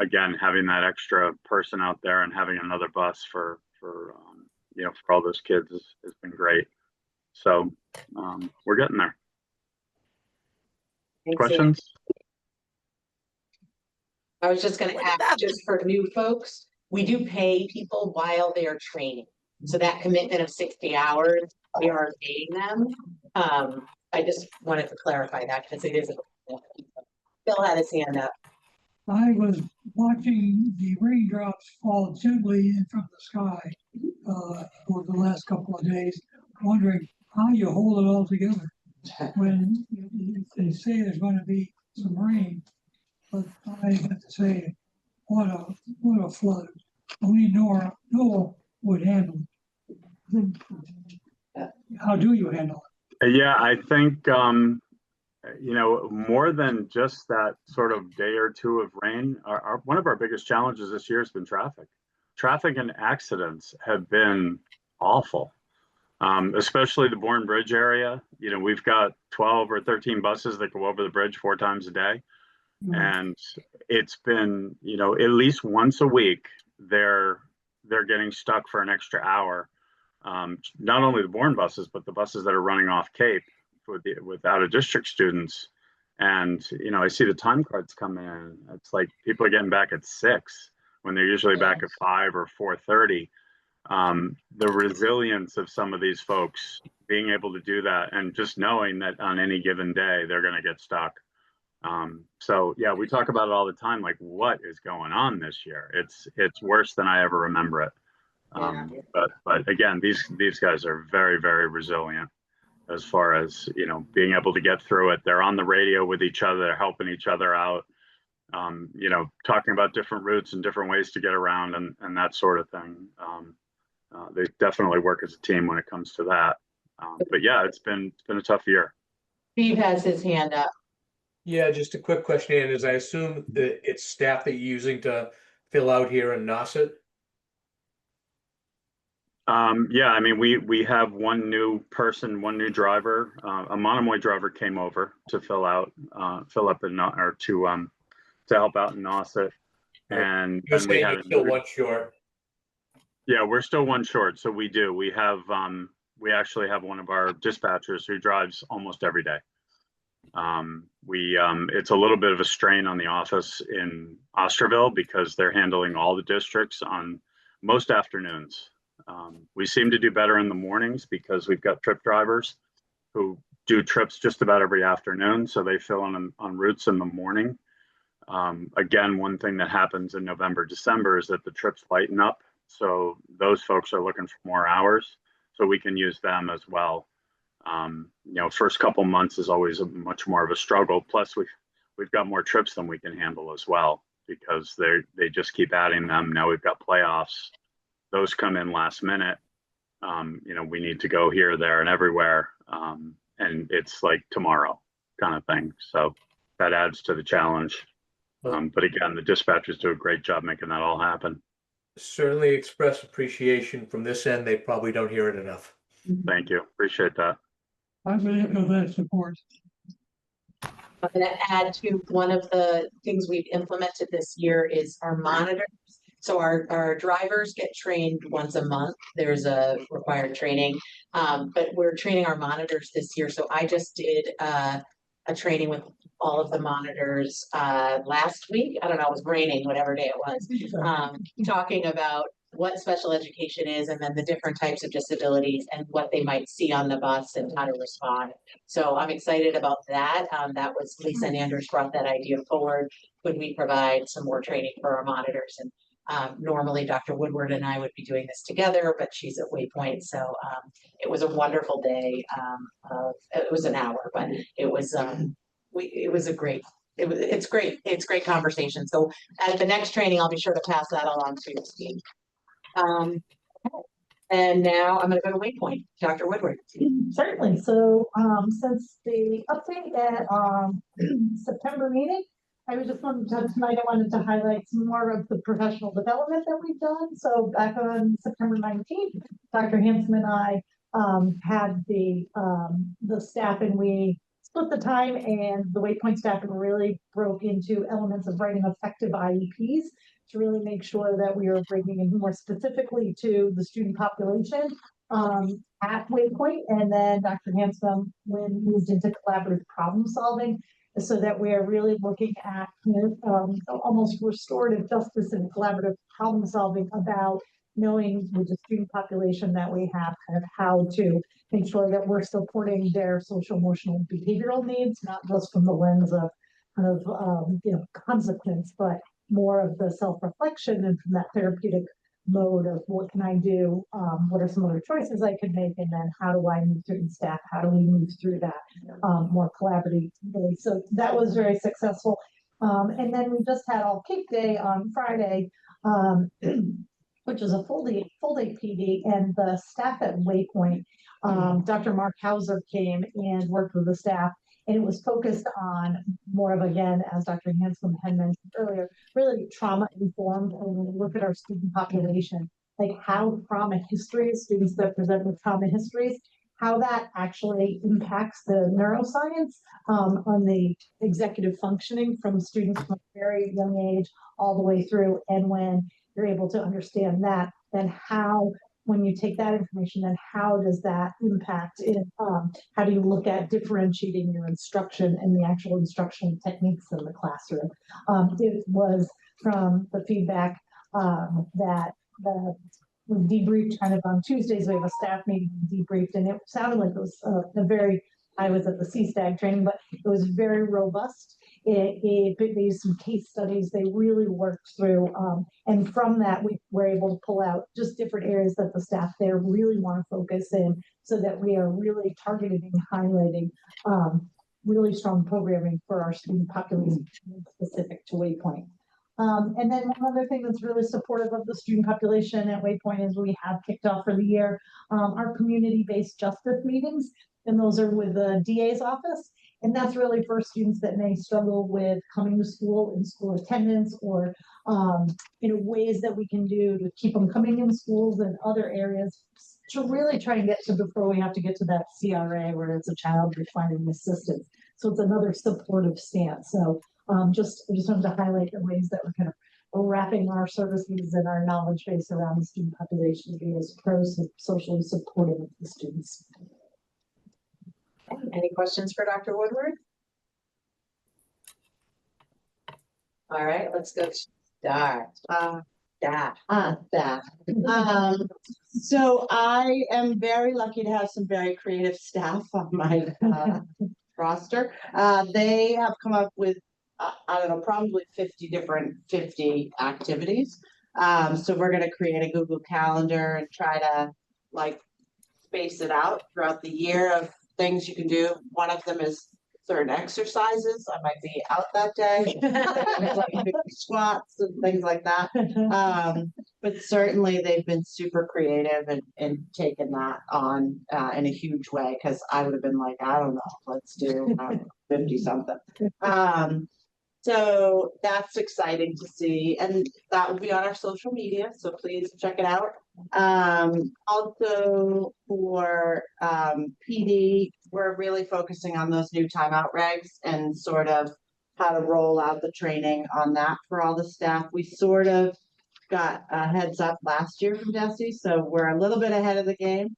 again, having that extra person out there and having another bus for all those kids has been great. So we're getting there. Thanks, Questions? I was just going to ask, just for new folks, we do pay people while they are training. So that commitment of 60 hours, we are paying them. I just wanted to clarify that because it is. Bill had his hand up. I was watching the raindrops fall gently in from the sky for the last couple of days, wondering how you hold it all together when they say there's going to be some rain. But I have to say, what a flood! Only Noah would handle it. How do you handle it? Yeah, I think more than just that sort of day or two of rain, one of our biggest challenges this year has been traffic. Traffic and accidents have been awful, especially the Bourne Bridge area. We've got 12 or 13 buses that go over the bridge 4 times a day. And it's been, at least once a week, they're getting stuck for an extra hour. Not only the Bourne buses, but the buses that are running off Cape with out of district students. And, I see the time cards come in. It's like people are getting back at 6 when they're usually back at 5 or 4:30. The resilience of some of these folks being able to do that and just knowing that on any given day, they're going to get stuck. So yeah, we talk about it all the time. Like, what is going on this year? It's worse than I ever remember it. But again, these guys are very, very resilient as far as, being able to get through it. They're on the radio with each other, they're helping each other out, talking about different routes and different ways to get around and that sort of thing. They definitely work as a team when it comes to that. But yeah, it's been a tough year. Steve has his hand up. Yeah, just a quick question, Ann, is I assume that it's staff that you're using to fill out here in Nauset? Yeah, I mean, we have one new person, one new driver. A Monomoy driver came over to fill up in or to help out in Nauset. And You're we saying had you're still one short. Yeah, we're still one short. So we do. We have we actually have one of our dispatchers who drives almost every day. It's a little bit of a strain on the office in Osterville because they're handling all the districts on most afternoons. We seem to do better in the mornings because we've got trip drivers who do trips just about every afternoon. So they fill in on routes in the morning. Again, one thing that happens in November, December is that the trips lighten up. So those folks are looking for more hours. So we can use them as well. First couple months is always much more of a struggle. Plus we've got more trips than we can handle as well because they just keep adding them. Now we've got playoffs. Those come in last minute. We need to go here, there, and everywhere. And it's like tomorrow kind of thing. So that adds to the challenge. But again, the dispatchers do a great job making that all happen. Certainly express appreciation from this end. They probably don't hear it enough. Thank you. Appreciate that. I'm going to echo that support. I'm going to add to one of the things we've implemented this year is our monitors. So our drivers get trained once a month. There's a required training, but we're training our monitors this year. So I just did a training with all of the monitors last week. I don't know, it was raining, whatever day it was, talking about what special education is, and then the different types of disabilities and what they might see on the bus and how to respond. So I'm excited about that. That was Lisa and Anders brought that idea forward. Could we provide some more training for our monitors? And normally Dr. Woodward and I would be doing this together, but she's at Waypoint. So it was a wonderful day. It was an hour, but it was it's great. It's great conversation. So at the next training, I'll be sure to pass that along to your team. And now I'm going to go to Waypoint. Dr. Woodward. Certainly. So since the update at September meeting, I was just wanted to, tonight I wanted to highlight some more of the professional development that we've done. So back on September 19th, Dr. Hanson and I had the staff, and we split the time, and the Waypoint staff really broke into elements of writing effective IEPs to really make sure that we are bringing in more specifically to the student population at Waypoint. And then Dr. Hanson moved into collaborative problem solving, so that we are really looking at almost restorative justice and collaborative problem solving about knowing with the student population that we have, kind of how to make sure that we're supporting their social, emotional, behavioral needs, not just from the lens of kind of consequence, but more of the self-reflection and from that therapeutic mode of what can I do, what are some other choices I could make, and then how do I move through staff, how do we move through that more collaboratively. So that was very successful. And then we just had All Cake Day on Friday, which is a full day PD, and the staff at Waypoint, Dr. Mark Hauser came and worked with the staff, and it was focused on more of, again, as Dr. Hanson had mentioned earlier, really trauma informed. And when we look at our student population, like how trauma histories, students that present with trauma histories, how that actually impacts the neuroscience on the executive functioning from students from a very young age all the way through. And when you're able to understand that, then how, when you take that information, then how does that impact it? How do you look at differentiating your instruction and the actual instructional techniques in the classroom? It was from the feedback that we debriefed kind of on Tuesdays. We have a staff meeting, debriefed, and it sounded like it was I was at the CSTAG training, but it was very robust. It used some case studies they really worked through. And from that, we were able to pull out just different areas that the staff there really want to focus in, so that we are really targeting and highlighting really strong programming for our student population specific to Waypoint. And then one other thing that's really supportive of the student population at Waypoint is we have kicked off for the year our community-based justice meetings, and those are with the DA's office. And that's really for students that may struggle with coming to school and school attendance, or ways that we can do to keep them coming in schools and other areas to really try and get to before we have to get to that CRA where it's a child requiring assistance. So it's another supportive stance. So I just wanted to highlight the ways that we're kind of wrapping our services and our knowledge base around the student population to be as socially supportive of the students. Any questions for Dr. Woodward? All right, let's go start. So I am very lucky to have some very creative staff on my roster. They have come up with, I don't know, probably 50 activities. So we're going to create a Google Calendar and try to space it out throughout the year of things you can do. One of them is certain exercises. I might be out that day, like big squats and things like that. But certainly they've been super creative and taken that on in a huge way, because I would have been like, I don't know, let's do 50 something. So that's exciting to see, and that will be on our social media, so please check it out. Also for PD, we're really focusing on those new timeout regs and sort of how to roll out the training on that for all the staff. We sort of got a heads up last year from Desi, so we're a little bit ahead of the game.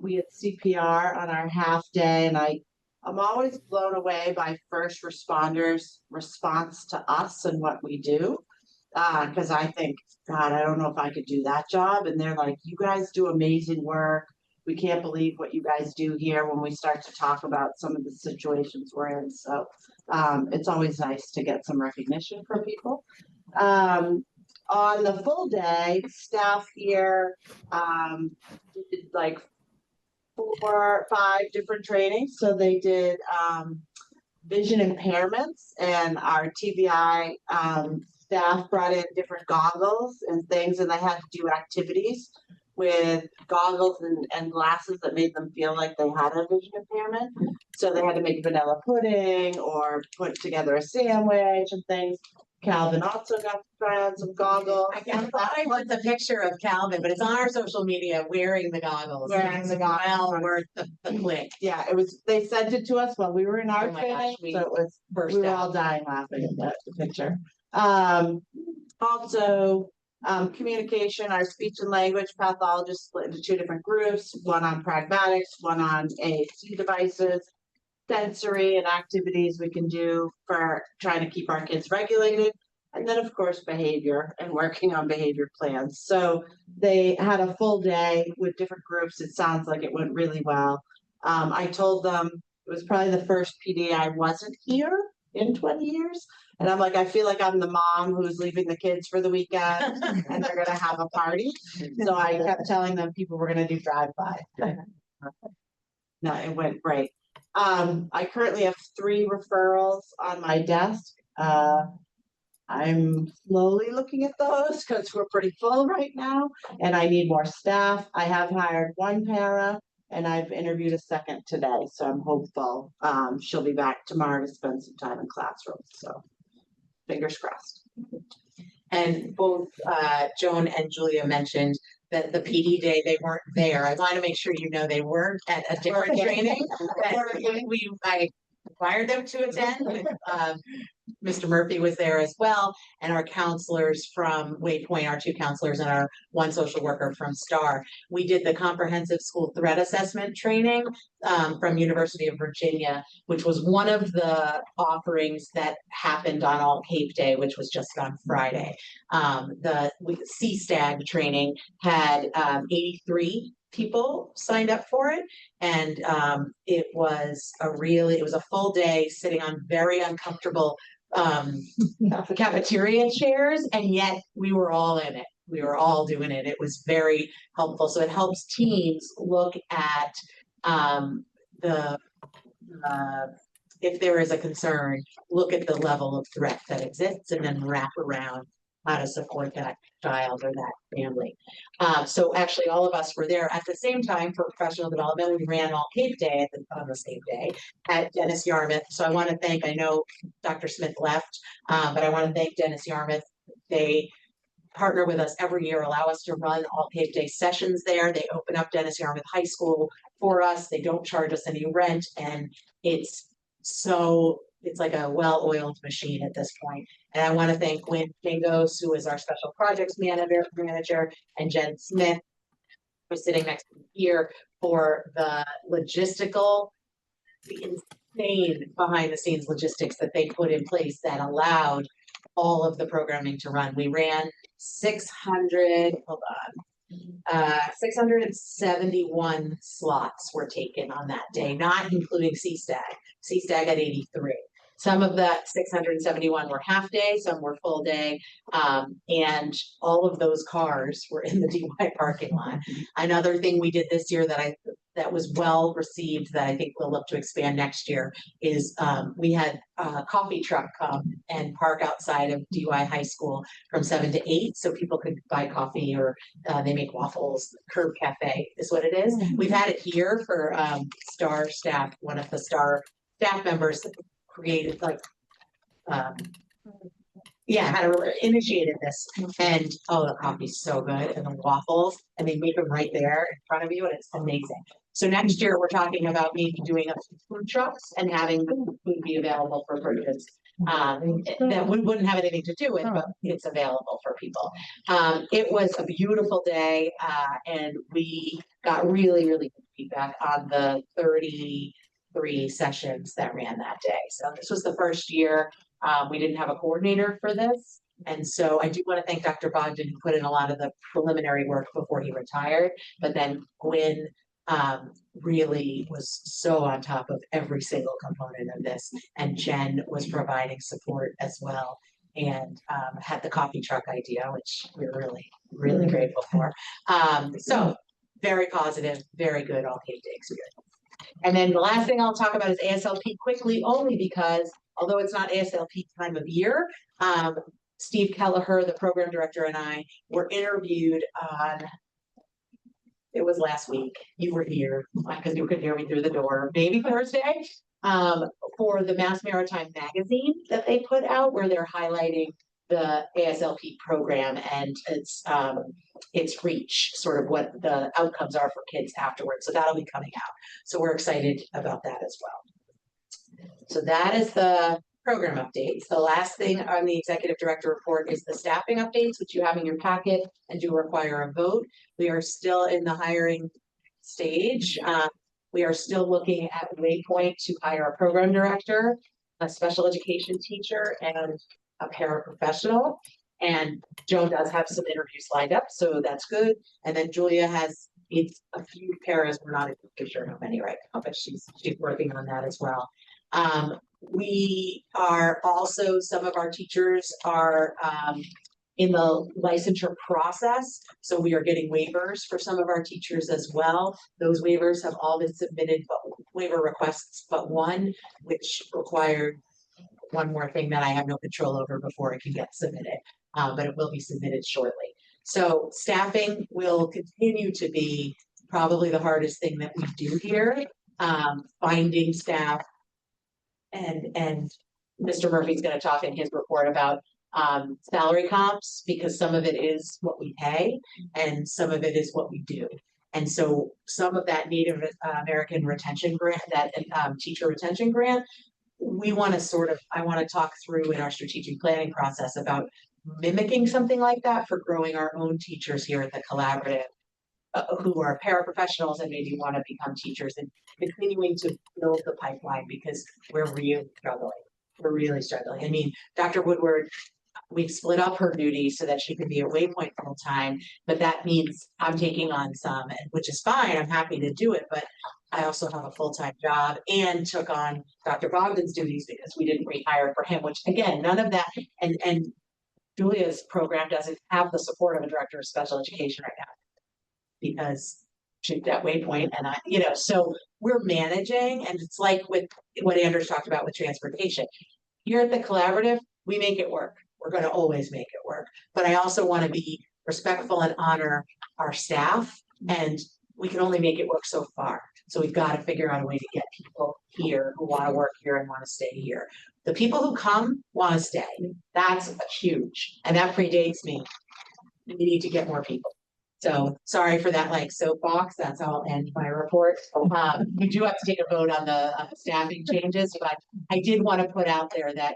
We had CPR on our half day, and I'm always blown away by first responders' response to us and what we do. Cause I think, God, I don't know if I could do that job. And they're like, you guys do amazing work. We can't believe what you guys do here when we start to talk about some of the situations we're in. So, it's always nice to get some recognition from people. On the full day, staff here, did like 4 or 5 different trainings. So they did, vision impairments, and our TBI staff brought in different goggles and things, and they had to do activities with goggles and glasses that made them feel like they had a vision impairment. So they had to make vanilla pudding or put together a sandwich and things. Calvin also got to try on some goggles. I thought I put the picture of Calvin, but it's on our social media wearing the goggles. Wearing the goggles. Well worth the click. Yeah, it was, they sent it to us while we were in our Oh my training, gosh, we so it was, burst we were out. all dying laughing at the picture. Also, communication, our speech and language pathologists split into 2 different groups, one on pragmatics, one on AAC devices, sensory and activities we can do for trying to keep our kids regulated. And then, of course, behavior and working on behavior plans. So they had a full day with different groups. It sounds like it went really well. I told them it was probably the first PD I wasn't here in 20 years. And I'm like, I feel like I'm the mom who's leaving the kids for the weekend and they're gonna have a party. So I kept telling them people were gonna do drive-by. No, it went great. I currently have 3 referrals on my desk. I'm slowly looking at those because we're pretty full right now and I need more staff. I have hired 1 para and I've interviewed a second today. So I'm hopeful she'll be back tomorrow to spend some time in classrooms. So fingers crossed. And both Joan and Julia mentioned that the PD day, they weren't there. I want to make sure you know they weren't at a different training. I required them to attend. Mr. Murphy was there as well, and our counselors from Waypoint, our 2 counselors and our 1 social worker from STAR. We did the comprehensive school threat assessment training from University of Virginia, which was one of the offerings that happened on All Cape Day, which was just on Friday. The CSTAG training had 83 people signed up for it, and it was a full day sitting on very uncomfortable cafeteria chairs, and yet we were all in it. We were all doing it. It was very helpful. So it helps teams look at if there is a concern, look at the level of threat that exists and then wrap around how to support that child or that family. So actually all of us were there at the same time for professional development. We ran All Cape Day on the same day at Dennis Yarmouth. So I want to thank, I know Dr. Smith left, but I want to thank Dennis Yarmouth. They partner with us every year, allow us to run All Cape Day sessions there. They open up Dennis Yarmouth High School for us. They don't charge us any rent, and it's like a well-oiled machine at this point. And I want to thank Gwen Jingos, who is our special projects manager, and Jen Smith, who's sitting next to me here, for the logistical, the insane behind the scenes logistics that they put in place that allowed all of the programming to run. We ran 671 slots were taken on that day, not including CSTAG. CSTAG at 83. Some of that 671 were half day, some were full day, and all of those cars were in the DY parking lot. Another thing we did this year that was well received, that I think we'll look to expand next year, is we had a coffee truck come and park outside of DY High School from 7 to 8, so people could buy coffee, or they make waffles. Curb Cafe is what it is. We've had it here for STAR staff. One of the STAR staff members created initiated this, and the coffee's so good, and the waffles, and they make them right there in front of you, and it's amazing. So next year we're talking about maybe doing a food trucks and having the food be available for purchase. That wouldn't have anything to do with, but it's available for people. It was a beautiful day, and we got really, really good feedback on the 33 sessions that ran that day. So this was the first year we didn't have a coordinator for this. And so I do want to thank Dr. Bogdan, who put in a lot of the preliminary work before he retired, but then Gwyn really was so on top of every single component of this. And Jen was providing support as well, and had the coffee truck idea, which we're really, really grateful for. So very positive, very good, all came to experience. And then the last thing I'll talk about is ASLP quickly, only because although it's not ASLP time of year, Steve Kelleher, the program director, and I were interviewed on, it was last week, you were here, because you could hear me through the door, maybe Thursday, for the Mass Maritime magazine that they put out, where they're highlighting the ASLP program and its reach, sort of what the outcomes are for kids afterwards. So that'll be coming out. So we're excited about that as well. So that is the program updates. The last thing on the executive director report is the staffing updates, which you have in your packet and do require a vote. We are still in the hiring stage. We are still looking at Waypoint to hire a program director, a special education teacher, and a paraprofessional. And Joan does have some interviews lined up, so that's good. And then Julia has a few paras, we're not exactly sure how many right now, but she's working on that as well. We are also, some of our teachers are in the licensure process. So we are getting waivers for some of our teachers as well. Those waivers have all been submitted, but waiver requests, but one, which required one more thing that I have no control over before it can get submitted, but it will be submitted shortly. So staffing will continue to be probably the hardest thing that we do here, finding staff. And Mr. Murphy's going to talk in his report about salary comps, because some of it is what we pay and some of it is what we do. And so some of that Native American retention grant, that teacher retention grant, we want to I want to talk through in our strategic planning process about mimicking something like that for growing our own teachers here at the collaborative, who are paraprofessionals and maybe want to become teachers, and continuing to build the pipeline, because we're really struggling. We're really struggling. I mean, Dr. Woodward, we've split up her duties so that she can be at Waypoint full time, but that means I'm taking on some, which is fine. I'm happy to do it, but I also have a full-time job and took on Dr. Bogdan's duties because we didn't rehire for him, which again, none of that, and Julia's program doesn't have the support of a director of special education right now, because she's at Waypoint, and so we're managing, and it's like with what Anders talked about with transportation. Here at the collaborative, we make it work. We're going to always make it work, but I also want to be respectful and honor our staff, and we can only make it work so far. So we've got to figure out a way to get people here who want to work here and want to stay here. The people who come want to stay. That's huge, and that predates me. We need to get more people. So sorry for that, like, soapbox. That's how I'll end my report. We do have to take a vote on the staffing changes, but I did want to put out there that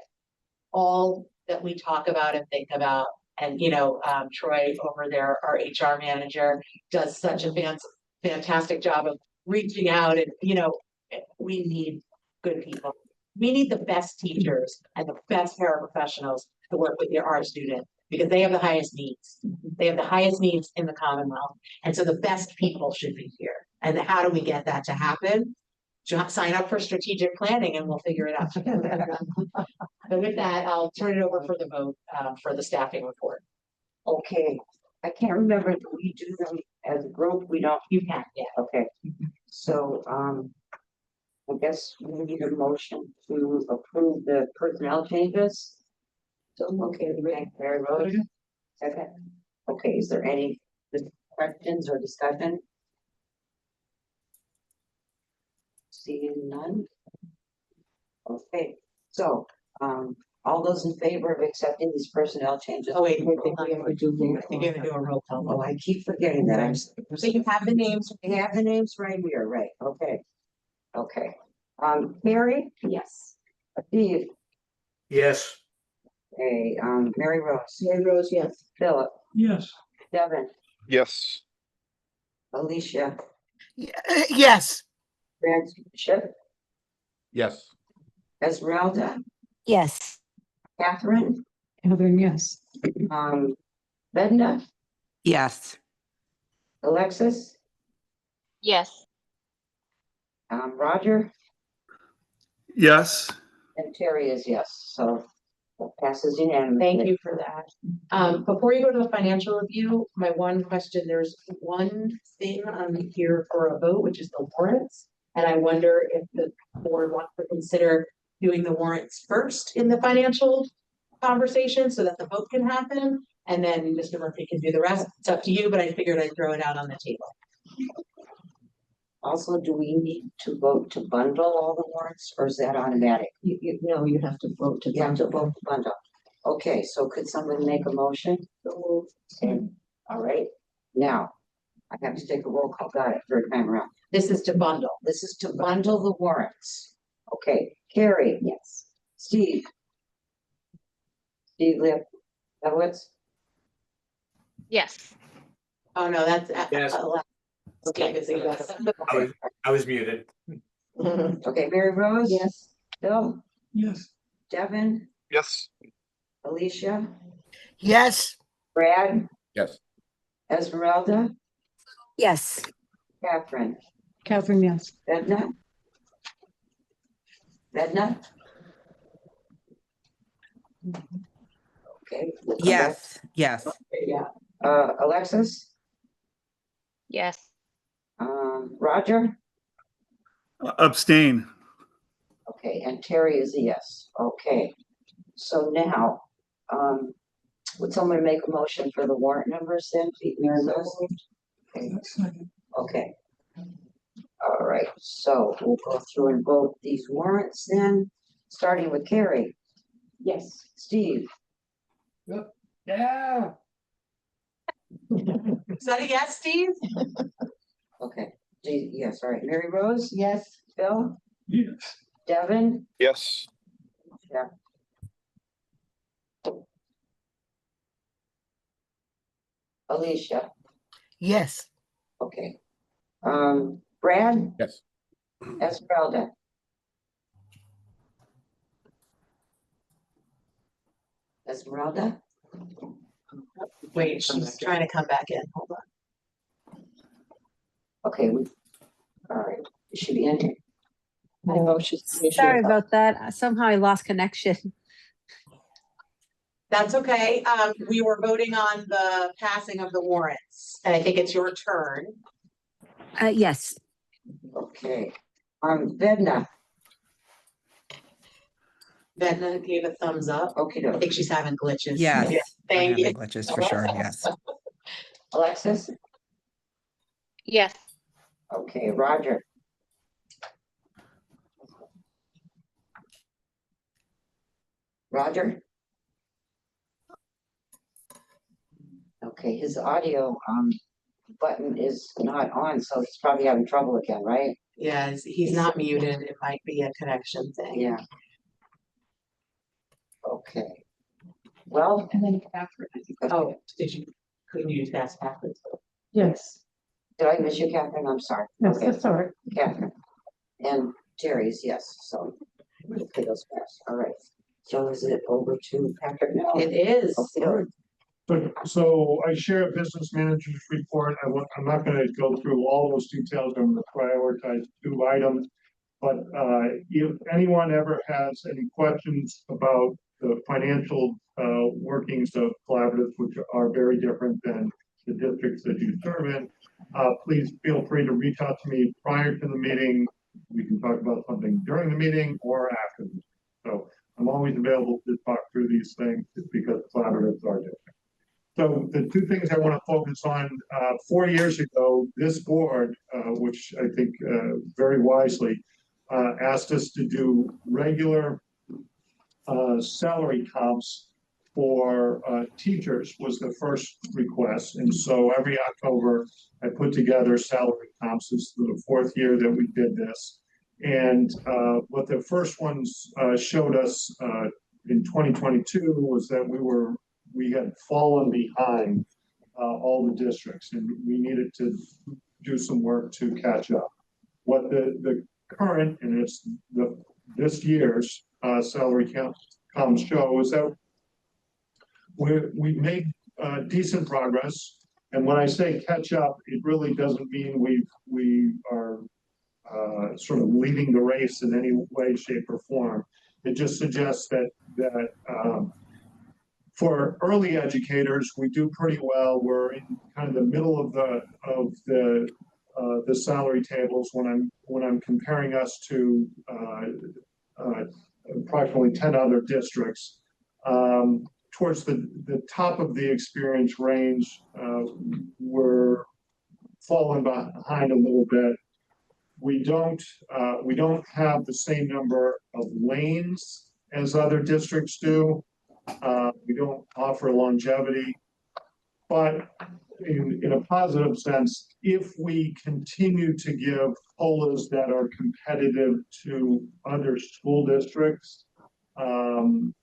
all that we talk about and think about, and Troy over there, our HR manager, does such a fantastic job of reaching out, and we need good people. We need the best teachers and the best paraprofessionals to work with our students, because they have the highest needs. They have the highest needs in the Commonwealth. And so the best people should be here. And how do we get that to happen? Sign up for strategic planning and we'll figure it out together. So with that, I'll turn it over for the vote for the staffing report. Okay, I can't remember, do we do them as a group? We don't. You can, yeah. Okay, so I guess we need a motion to approve the personnel changes. So, okay, Mary Rose. Okay. Okay, is there any questions or discussion? Seeing none. Okay, so all those in favor of accepting these personnel changes? Oh wait, I think we have to do I think you have to do a roll call. Oh, I keep forgetting that. I'm so you have the names. We have the names right here, right? Okay. Okay. Mary? Yes. Steve? Yes. Okay, Mary Rose? Mary Rose, yes. Philip? Yes. Devin? Yes. Alicia? Yes. Chip? Yes. Esmeralda? Yes. Catherine? Catherine, yes. Vedna, Yes. Alexis, Yes. Roger, Yes. and Terry is yes, so that passes unanimously. Thank you for that. Before you go to the financial review, my one question, there's one thing on here for a vote, which is the warrants. And I wonder if the board wants to consider doing the warrants first in the financial conversation so that the vote can happen. And then Mr. Murphy can do the rest. It's up to you, but I figured I'd throw it out on the table. Also, do we need to vote to bundle all the warrants, or is that automatic? No, you have to vote to. You have to vote to bundle. Okay, so could someone make a motion? Okay, all right, now, I have to take a roll call, got it, third time around. This is to bundle, this is to bundle the warrants. Okay, Carrie? Yes. Steve? Steve Lewis? Yes. Oh, no, that's. Yes. Okay. I was muted. Okay, Mary Rose? Yes. Bill? Yes. Devin? Yes. Alicia? Yes. Brad? Yes. Esmeralda? Yes. Catherine? Catherine, yes. Vedna? Vedna? Okay. we'll come back. Yes. Yes. Yeah. Alexis? Yes. Roger? Abstain. Okay, and Terry is a yes. Okay. So now, would someone make a motion for the warrant numbers then, Mary Rose? Okay. Okay. All right, so we'll go through and vote these warrants then, starting with Carrie. Yes. Steve? Yeah. Is that a yes, Steve? Okay, yes, all right, Mary Rose? Yes. Bill? Yes. Devin? Yes. Yeah. Alicia? Yes. Okay. Brad? Yes. Esmeralda? Esmeralda? Wait, she's trying to come back in. Hold on. Okay, all right, it should be in here. Sorry about that. Somehow I lost connection. That's okay. We were voting on the passing of the warrants, and I think it's your turn. Yes. Okay, Vedna? Vedna gave a thumbs up. Okay, I think she's having glitches. Yes. Yeah, thank We're you. having glitches for sure. Yes. Alexis? Yes. Okay, Roger? Roger? Okay, his audio button is not on, so he's probably having trouble again, right? Yeah, he's not muted. It might be a connection thing. Yeah. Okay. Well. And then Catherine, I think. Oh, couldn't you ask Catherine? Yes. Did I miss you, Catherine? I'm sorry. Yes, Okay. that's all right. Catherine. And Terry's yes, so hopefully those pass. All right. So is it over to Patrick now? It is. Okay. So I share a business manager's report. I'm not going to go through all those details. I'm going to prioritize 2 items. But if anyone ever has any questions about the financial workings of collaboratives, which are very different than the districts that you serve in, please feel free to reach out to me prior to the meeting. We can talk about something during the meeting or after. So I'm always available to talk through these things because collaboratives are different. So the 2 things I want to focus on, 4 years ago, this board, which I think very wisely, asked us to do regular salary comps for teachers was the first request. And so every October, I put together salary comps. This is the 4th year that we did this. And what the first ones showed us in 2022 was that we had fallen behind all the districts, and we needed to do some work to catch up. What the current, and it's this year's salary comps show is that we've made decent progress. And when I say catch up, it really doesn't mean we are sort of leading the race in any way, shape, or form. It just suggests that for early educators, we do pretty well. We're in kind of the middle of the salary tables when I'm comparing us to approximately 10 other districts. Towards the top of the experience range, we're falling behind a little bit. We don't have the same number of lanes as other districts do. We don't offer longevity, but in a positive sense, if we continue to give COLAs that are competitive to other school districts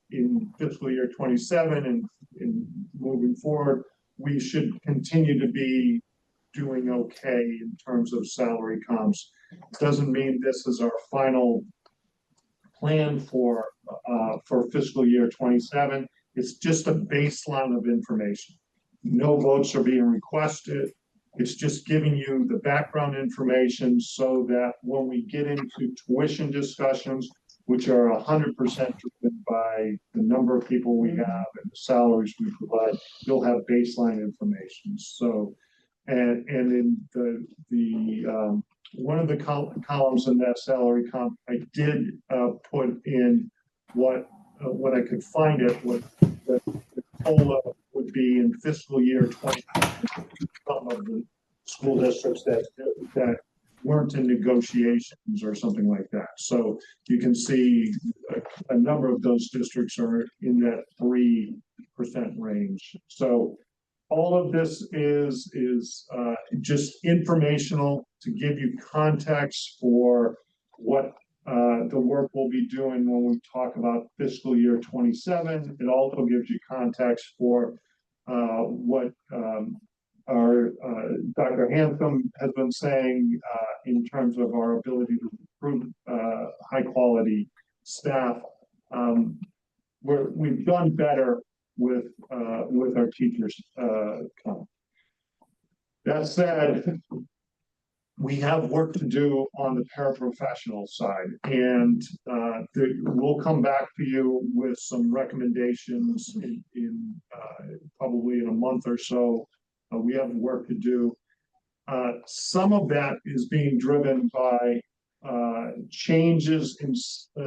in fiscal year 27 and moving forward, we should continue to be doing okay in terms of salary comps. Doesn't mean this is our final plan for fiscal year 27. It's just a baseline of information. No votes are being requested. It's just giving you the background information so that when we get into tuition discussions, which are 100% driven by the number of people we have and the salaries we provide, you'll have baseline information. So, and in the one of the columns in that salary comp, I did put in what I could find it, what the COLA would be in fiscal year 20. Some of the school districts that weren't in negotiations or something like that. So you can see a number of those districts are in that 3% range. So all of this is just informational to give you context for what the work we'll be doing when we talk about fiscal year 27. It also gives you context for what our Dr. Hantham has been saying in terms of our ability to recruit high quality staff. We've done better with our teachers. That said, we have work to do on the paraprofessional side, and we'll come back to you with some recommendations in probably in a month or so. We have work to do. Some of that is being driven by changes in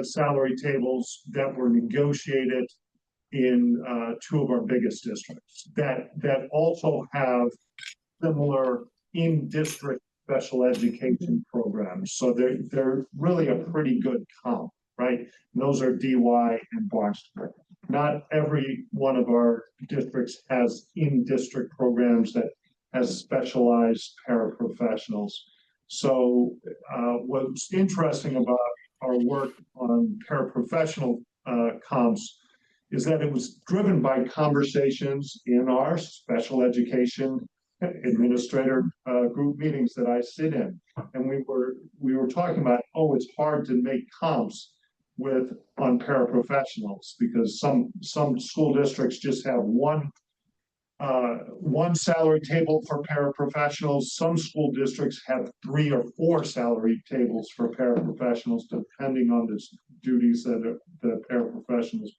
salary tables that were negotiated in 2 of our biggest districts that also have similar in-district special education programs. So they're really a pretty good comp, right? And those are DY and Barnstable. Not every one of our districts has in-district programs that has specialized paraprofessionals. So what's interesting about our work on paraprofessional comps is that it was driven by conversations in our special education administrator group meetings that I sit in. And we were talking about, oh, it's hard to make comps on paraprofessionals because some school districts just have one salary table for paraprofessionals. Some school districts have 3 or 4 salary tables for paraprofessionals, depending on the duties that the paraprofessionals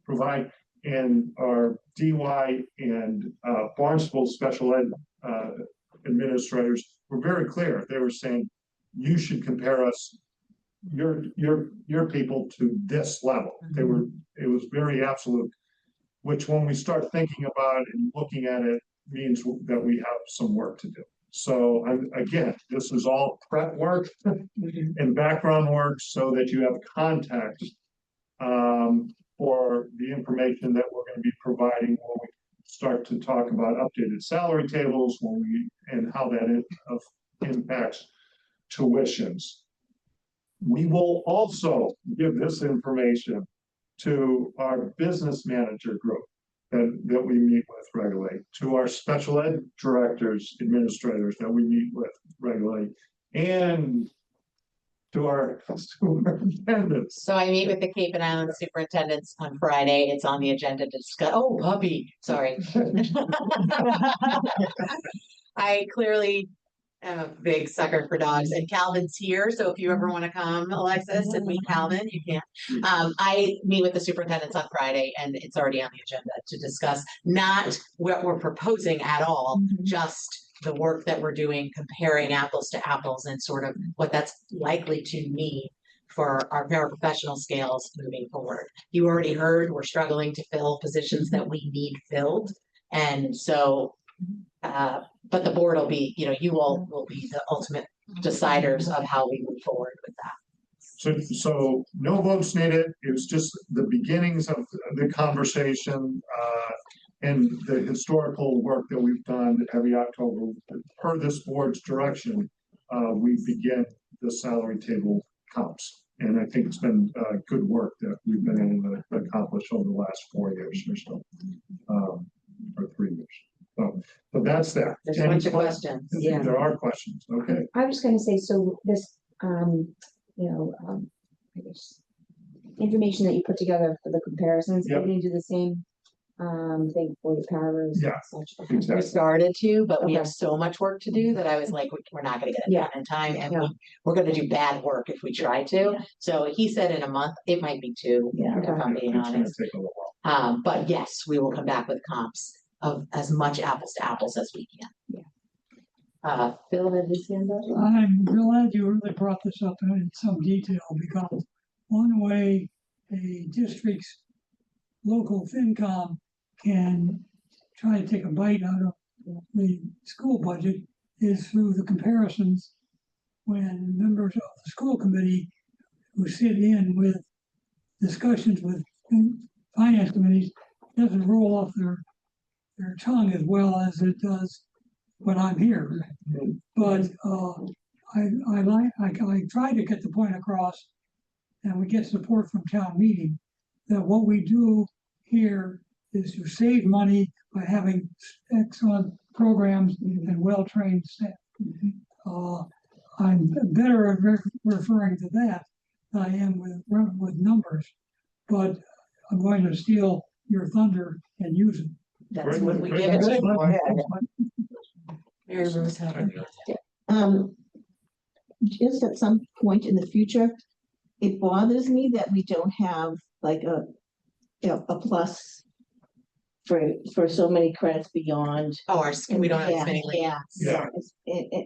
provide. And our DY and Barnstable special ed administrators were very clear. They were saying, you should compare us, your people to this level. It was very absolute, which when we start thinking about it and looking at it means that we have some work to do. So again, this is all prep work and background work so that you have context for the information that we're going to be providing when we start to talk about updated salary tables and how that impacts tuitions. We will also give this information to our business manager group that we meet with regularly, to our special ed directors, administrators that we meet with regularly, and to our superintendents. So I meet with the Cape and Island superintendents on Friday. It's on the agenda to discuss, oh, puppy, sorry. I clearly am a big sucker for dogs, and Calvin's here, so if you ever want to come, Alexis, and meet Calvin, you can. I meet with the superintendents on Friday, and it's already on the agenda to discuss not what we're proposing at all, just the work that we're doing, comparing apples to apples, and sort of what that's likely to mean for our paraprofessional scales moving forward. You already heard we're struggling to fill positions that we need filled, and so but the board will be, you all will be the ultimate deciders of how we move forward with that. So no votes needed. It was just the beginnings of the conversation, and the historical work that we've done every October. Per this board's direction, we begin the salary table comps. And I think it's been good work that we've been able to accomplish over the last 4 years or so, or 3 years. So that's that. There's a bunch of questions. Yeah. There are questions. Okay. I was gonna say, so this, I guess, information that you put together for the comparisons, Yep. are you gonna do the same, thing for the paras? Yeah, and such? Okay. exactly. We started to, but we have Okay. so much work to do that I was like, we're not gonna get it Yeah. done in time, and Yeah. we're gonna do bad work if we try to. Yeah. So he said in a month, it might be 2, Yeah. if I'm being It's gonna honest. take a little while. But yes, we will come back with comps of as much apples to apples as we can. Phil had his hand up. I'm glad you really brought this up in some detail, because one way a district's local FinCom can try to take a bite out of the school budget is through the comparisons when members of the school committee who sit in with discussions with finance committees doesn't roll off their tongue as well as it does when I'm here. But I try to get the point across, and we get support from town meeting, that what we do here is to save money by having excellent programs and well-trained staff. I'm better at referring to that than I am with numbers, but I'm going to steal your thunder and use it. That's what we give it to. Mary Rose had her hand up. Just at some point in the future, it bothers me that we don't have like a plus for so many credits beyond. Oh, we don't have as many Yeah, lanes.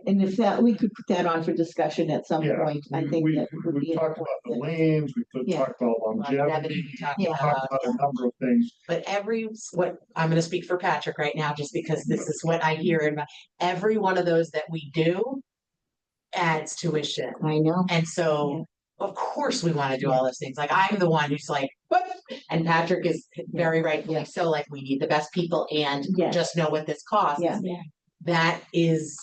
and if that, we could put that on for discussion at some Yeah, point, I think that would we be. talked about the lanes, we could Yeah. talk about longevity, We talked we talked about a number of things. But what I'm gonna speak for Patrick right now, just because this is what I hear in every one of those that we do adds tuition. I know. And so, of course, we want to do all those things. Like, I'm the one who's like, what? And Patrick is very rightfully so, like, we need the best people and Yes. just know what this costs. Yeah. That is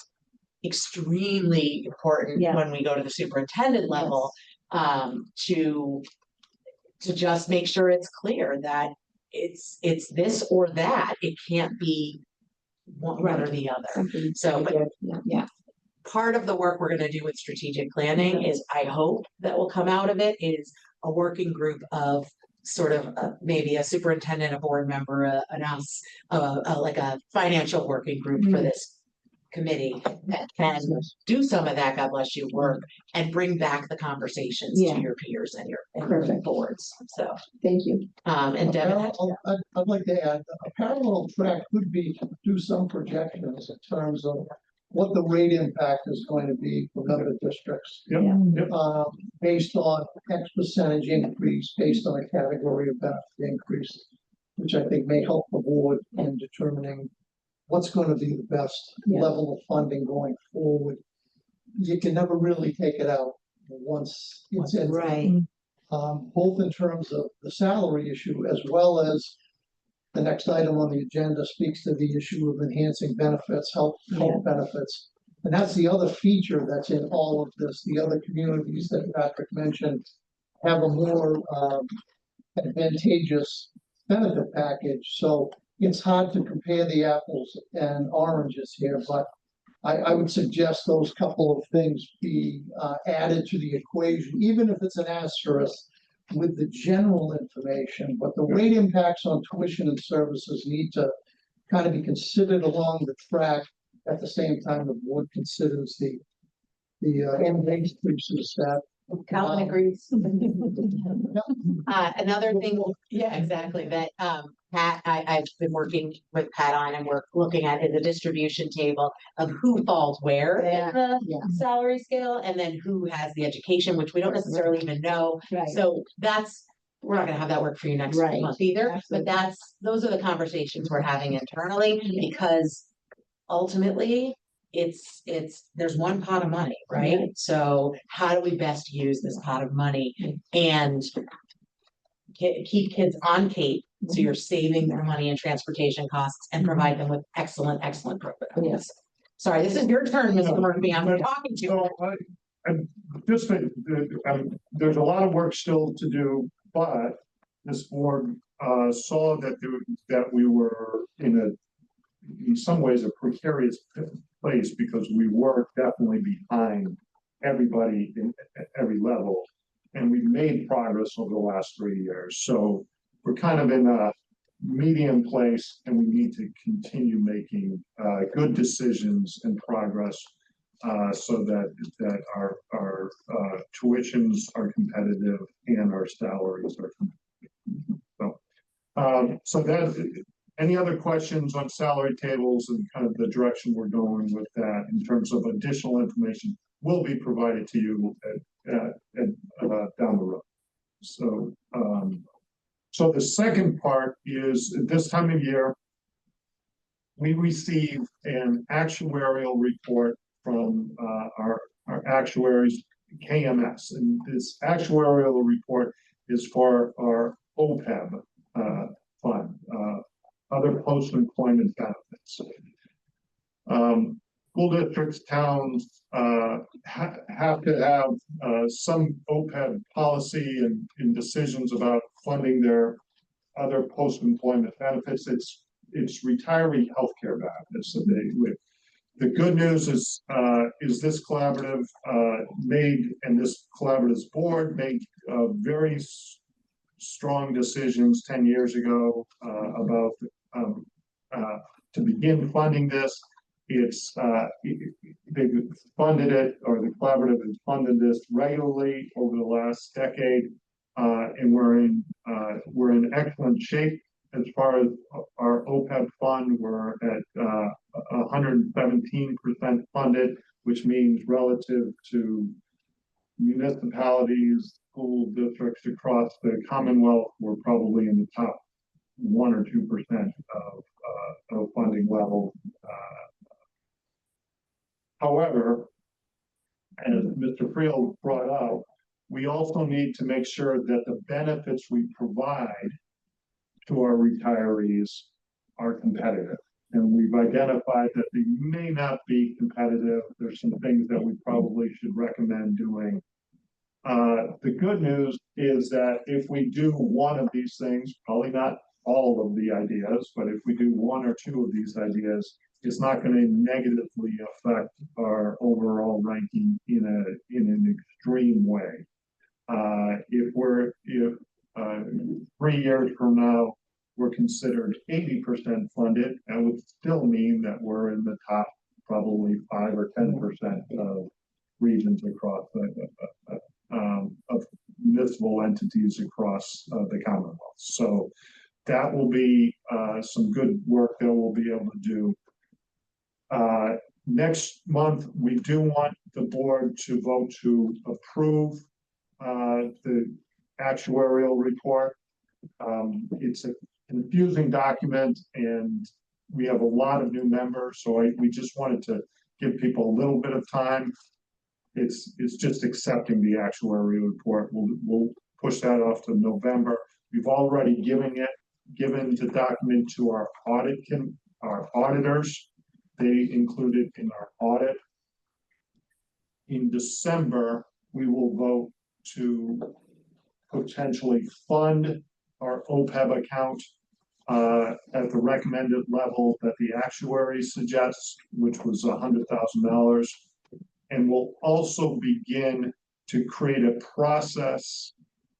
extremely important Yeah. when we go to the superintendent level, to just make sure it's clear that it's this or that. It can't be one or the other. So, but Yeah. part of the work we're gonna do with strategic planning is, I hope that will come out of it, is a working group of sort of maybe a superintendent, a board member, an us, like a financial working group for this committee that can do some of that, God bless you, work, and bring back the conversations to your peers and your Perfect. boards. So, thank you. And Devin, I'd like to add, a parallel track could be to do some projections in terms of what the rate impact is going to be for member districts. Based on X percentage increase, based on a category of benefit increase, which I think may help the board in determining what's going to be the best level of funding going forward. You can never really take it out once it's in. Right. Both in terms of the salary issue as well as the next item on the agenda speaks to the issue of enhancing benefits, health benefits. And that's the other feature that's in all of this. The other communities that Patrick mentioned have a more advantageous benefit package. So it's hard to compare the apples and oranges here, but I would suggest those couple of things be added to the equation, even if it's an asterisk with the general information, but the rate impacts on tuition and services need to kind of be considered along the track at the same time the board considers the increases that. Calvin agrees. Another thing, yeah, exactly, that, Pat, I've been working with Pat on and we're looking at is a distribution table of who falls where in the salary scale and then who has the education, which we don't necessarily even know. Right. So we're not gonna have that work for you next Right. month either, Absolutely. but those are the conversations we're having internally because ultimately there's one pot of money, right? Yeah. So how do we best use this pot of money and keep kids on Cape, so you're saving their money in transportation costs and provide them with excellent programs. Yes. Sorry, this is your turn, Mr. Murphy, I'm talking to you. So there's a lot of work still to do, but this board saw that we were in some ways a precarious place because we were definitely behind everybody at every level, and we've made progress over the last 3 years. So we're kind of in a medium place, and we need to continue making good decisions and progress so that our tuitions are competitive and our salaries are competitive. So that. Any other questions on salary tables and kind of the direction we're going with that in terms of additional information will be provided to you down the road. So, so the second part is at this time of year, we receive an actuarial report from our actuaries, KMS, and this actuarial report is for our OPEB fund. Other post-employment benefits. School districts, towns have to have some OPEB policy and decisions about funding their other post-employment benefits. It's retiree healthcare benefits that the good news is this collaborative and this collaborative's board made very strong decisions 10 years ago about to begin funding this. They've funded it, or the collaborative has funded this regularly over the last decade, and we're in excellent shape as far as our OPEB fund. We're at 117% funded, which means relative to municipalities, school districts across the Commonwealth, we're probably in the top 1 or 2% of funding level. However, as Mr. Friel brought up, we also need to make sure that the benefits we provide to our retirees are competitive. And we've identified that they may not be competitive. There's some things that we probably should recommend doing. The good news is that if we do one of these things, probably not all of the ideas, but if we do 1 or 2 of these ideas, it's not going to negatively affect our overall ranking in an extreme way. If 3 years from now, we're considered 80% funded, that would still mean that we're in the top probably 5 or 10% of regions across of municipal entities across the Commonwealth. So that will be some good work that we'll be able to do. Next month, we do want the board to vote to approve the actuarial report. It's a confusing document, and we have a lot of new members, so we just wanted to give people a little bit of time. It's just accepting the actuarial report. We'll push that off to November. We've already given the document to our auditors. They include it in our audit. In December, we will vote to potentially fund our OPEB account at the recommended level that the actuary suggests, which was $100,000. And we'll also begin to create a process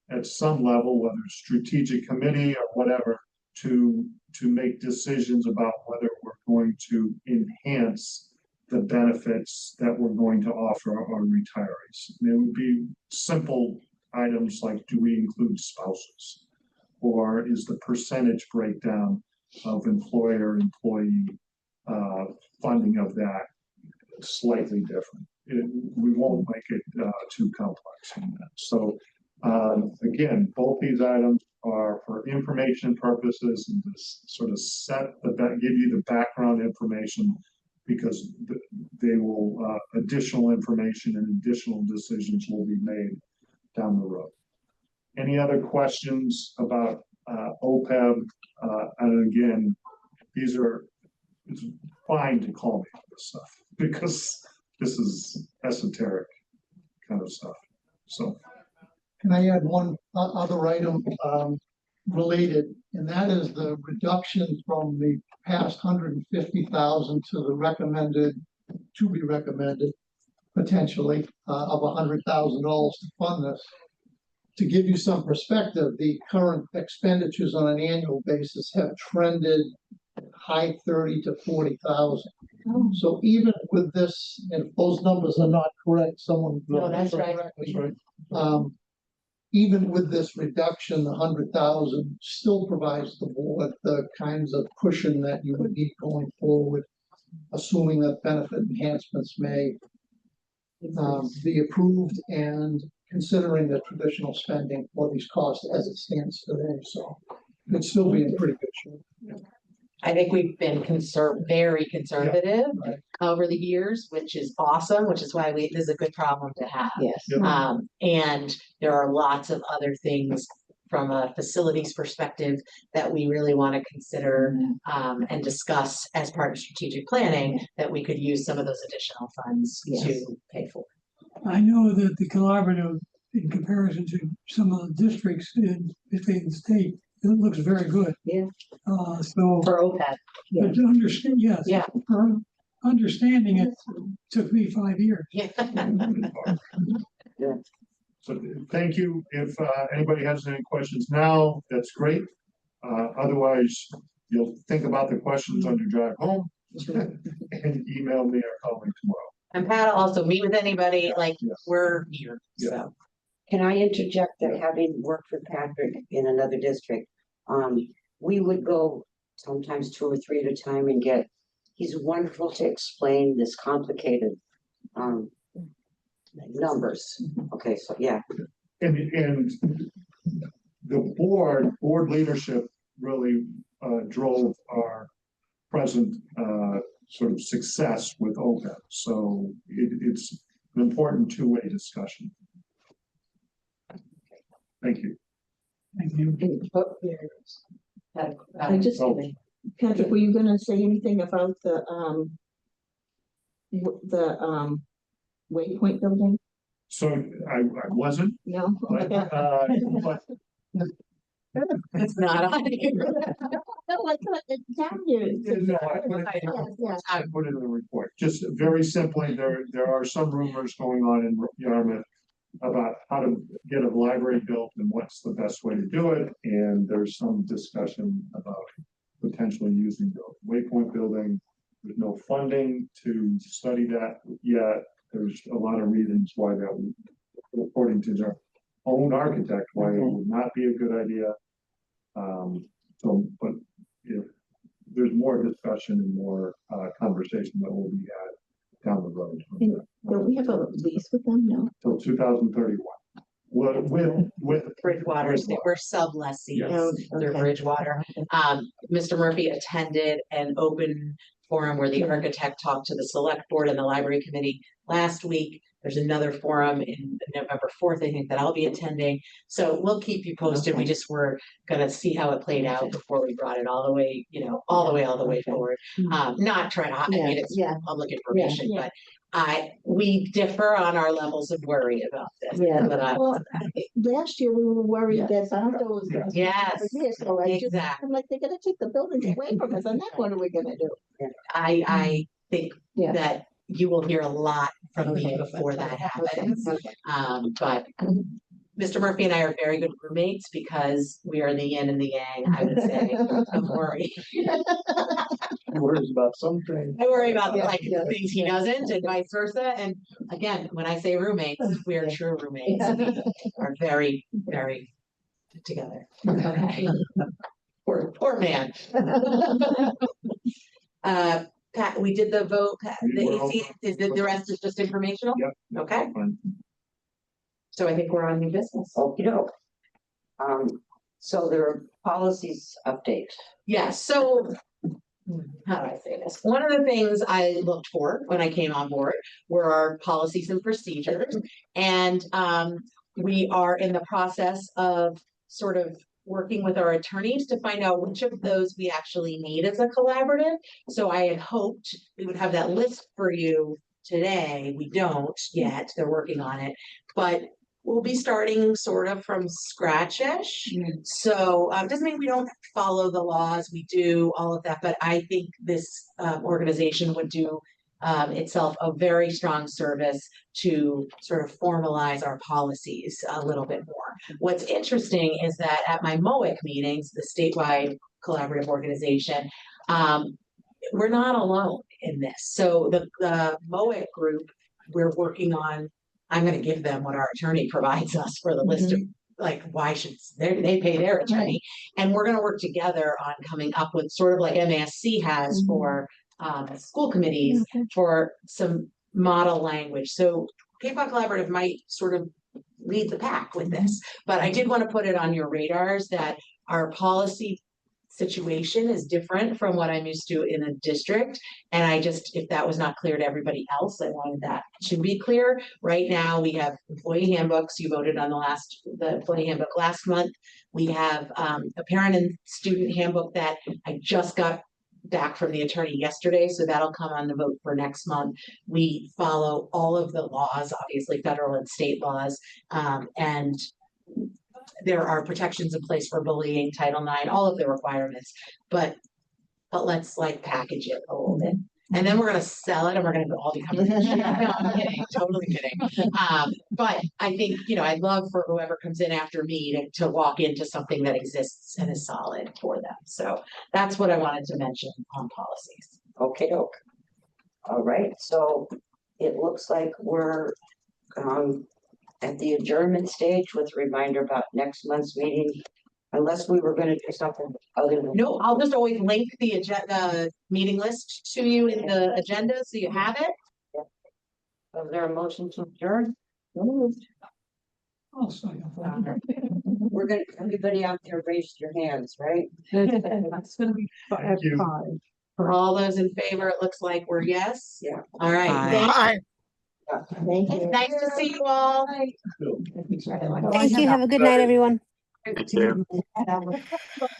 at some level, whether it's strategic committee or whatever, to make decisions about whether we're going to enhance the benefits that we're going to offer our retirees. And it would be simple items like, do we include spouses? Or is the percentage breakdown of employer-employee funding of that slightly different? We won't make it too complex in that. So again, both these items are for information purposes and to sort of give you the background information, because they will additional information and additional decisions will be made down the road. Any other questions about OPEB? And again, it's fine to call me this stuff because this is esoteric kind of stuff. So. Can I add one other item related, and that is the reduction from the past 150,000 to the recommended, to be recommended, potentially of $100,000 to fund this. To give you some perspective, the current expenditures on an annual basis have trended high 30 to 40,000. So even with this, and if those numbers are not correct, someone. No, that's right. That's right. Even with this reduction, the 100,000 still provides the board the kinds of cushion that you would need going forward, assuming that benefit enhancements may be approved and considering the traditional spending for these costs as it stands today. So it'd still be in pretty good shape. I think we've been very conservative over the years, which is awesome, which is why this is a good problem to have. Yes. And there are lots of other things from a facilities perspective that we really want to consider and discuss as part of strategic planning that we could use some of those additional funds to pay for. I know that the collaborative, in comparison to some of the districts in the state, it looks very good. Yeah. So for OPEB. But to understand, yes. Yeah. For understanding it took me 5 years. Yeah. So thank you. If anybody has any questions now, that's great. Otherwise, you'll think about the questions on your drive home and email me or call me tomorrow. And Pat will also meet with anybody, we're here, so. Can I interject that having worked with Patrick in another district, we would go sometimes 2 or 3 at a time and he's wonderful to explain this complicated numbers. Okay, so yeah. And the board leadership really drove our present sort of success with OPEB. So it's an important two-way discussion. Thank you. Thank you. I just, Patrick, were you gonna say anything about the Waypoint building? So I wasn't. No. But It's not on here. No, I thought it's down here. No, I put it in the report. Just very simply, there are some rumors going on in Yarmouth about how to get a library built and what's the best way to do it. And there's some discussion about potentially using the Waypoint building. There's no funding to study that yet. There's a lot of reasons why that would, according to their own architect, why it would not be a good idea. But if there's more discussion and more conversation that will be had down the road. And don't we have a lease with them? No. Till 2031. With Bridgewater, we're sub-lessees through Bridgewater. Mr. Murphy attended an open forum where the architect talked to the select board and the library committee last week. There's another forum in November 4th, I think, that I'll be attending. So we'll keep you posted. We just were gonna see how it played out before we brought it all the way, all the way forward. Not trying to, I mean, it's public information, but we differ on our levels of worry about this. Yeah. But Well, last year we were worried that Zonto was gonna. be Yes, over here, so I just- exactly. I'm like, they're gonna take the buildings away from us, and then what are we gonna do? I think Yeah. that you will hear a lot from me Okay. before that happens. Okay. But Mr. Murphy and I are very good roommates because we are the yin and the yang, I would say, of worry. He worries about something. I worry about Yeah, like yeah, things he doesn't and vice versa. And again, when I say roommates, we are true roommates. We are very, very together. Okay. Poor man. Pat, we did the vote. Pat, the rest is just informational? Yep. Okay. So I think we're on new business. Okey-doke. So there are policies update. Yeah, so how do I say this? One of the things I looked for when I came on board were our policies and procedures. And we are in the process of sort of working with our attorneys to find out which of those we actually need as a collaborative. So I had hoped we would have that list for you today. We don't yet. They're working on it. But we'll be starting sort of from scratch-ish. So it doesn't mean we don't follow the laws. We do all of that. But I think this organization would do itself a very strong service to sort of formalize our policies a little bit more. What's interesting is that at my MOIC meetings, the statewide collaborative organization, we're not alone in this. So the MOIC group, we're working on, I'm going to give them what our attorney provides us for the list of like, why should they pay their attorney? And we're going to work together on coming up with sort of like MASC has for school committees for some model language. So Cape Cod Collaborative might sort of lead the pack with this, but I did want to put it on your radars that our policy situation is different from what I'm used to in a district. And I just, if that was not clear to everybody else, I wanted that to be clear. Right now, we have employee handbooks. You voted on the employee handbook last month. We have a parent and student handbook that I just got back from the attorney yesterday, so that'll come on the vote for next month. We follow all of the laws, obviously federal and state laws, and there are protections in place for bullying, Title IX, all of the requirements, but let's like package it a little bit. And then we're gonna sell it and we're gonna all become rich. No, I'm kidding, totally kidding. But I think, I'd love for whoever comes in after me to walk into something that exists and is solid for them. So that's what I wanted to mention on policies. Okay, doke. All right, so it looks like we're at the adjournment stage with a reminder about next month's meeting. Unless we were gonna do something other than. No, I'll just always link the agenda, meeting list to you in the agenda, so you have it. Is there a motion to adjourn? I'll second that. We're gonna, everybody out there raise your hands, right? That's gonna be Thank you. 5. For all those in favor, it looks like we're yes. Yeah. All right. Aye. Thank It's you. nice to see you all. Thank you. Have a good night, everyone. Thank you.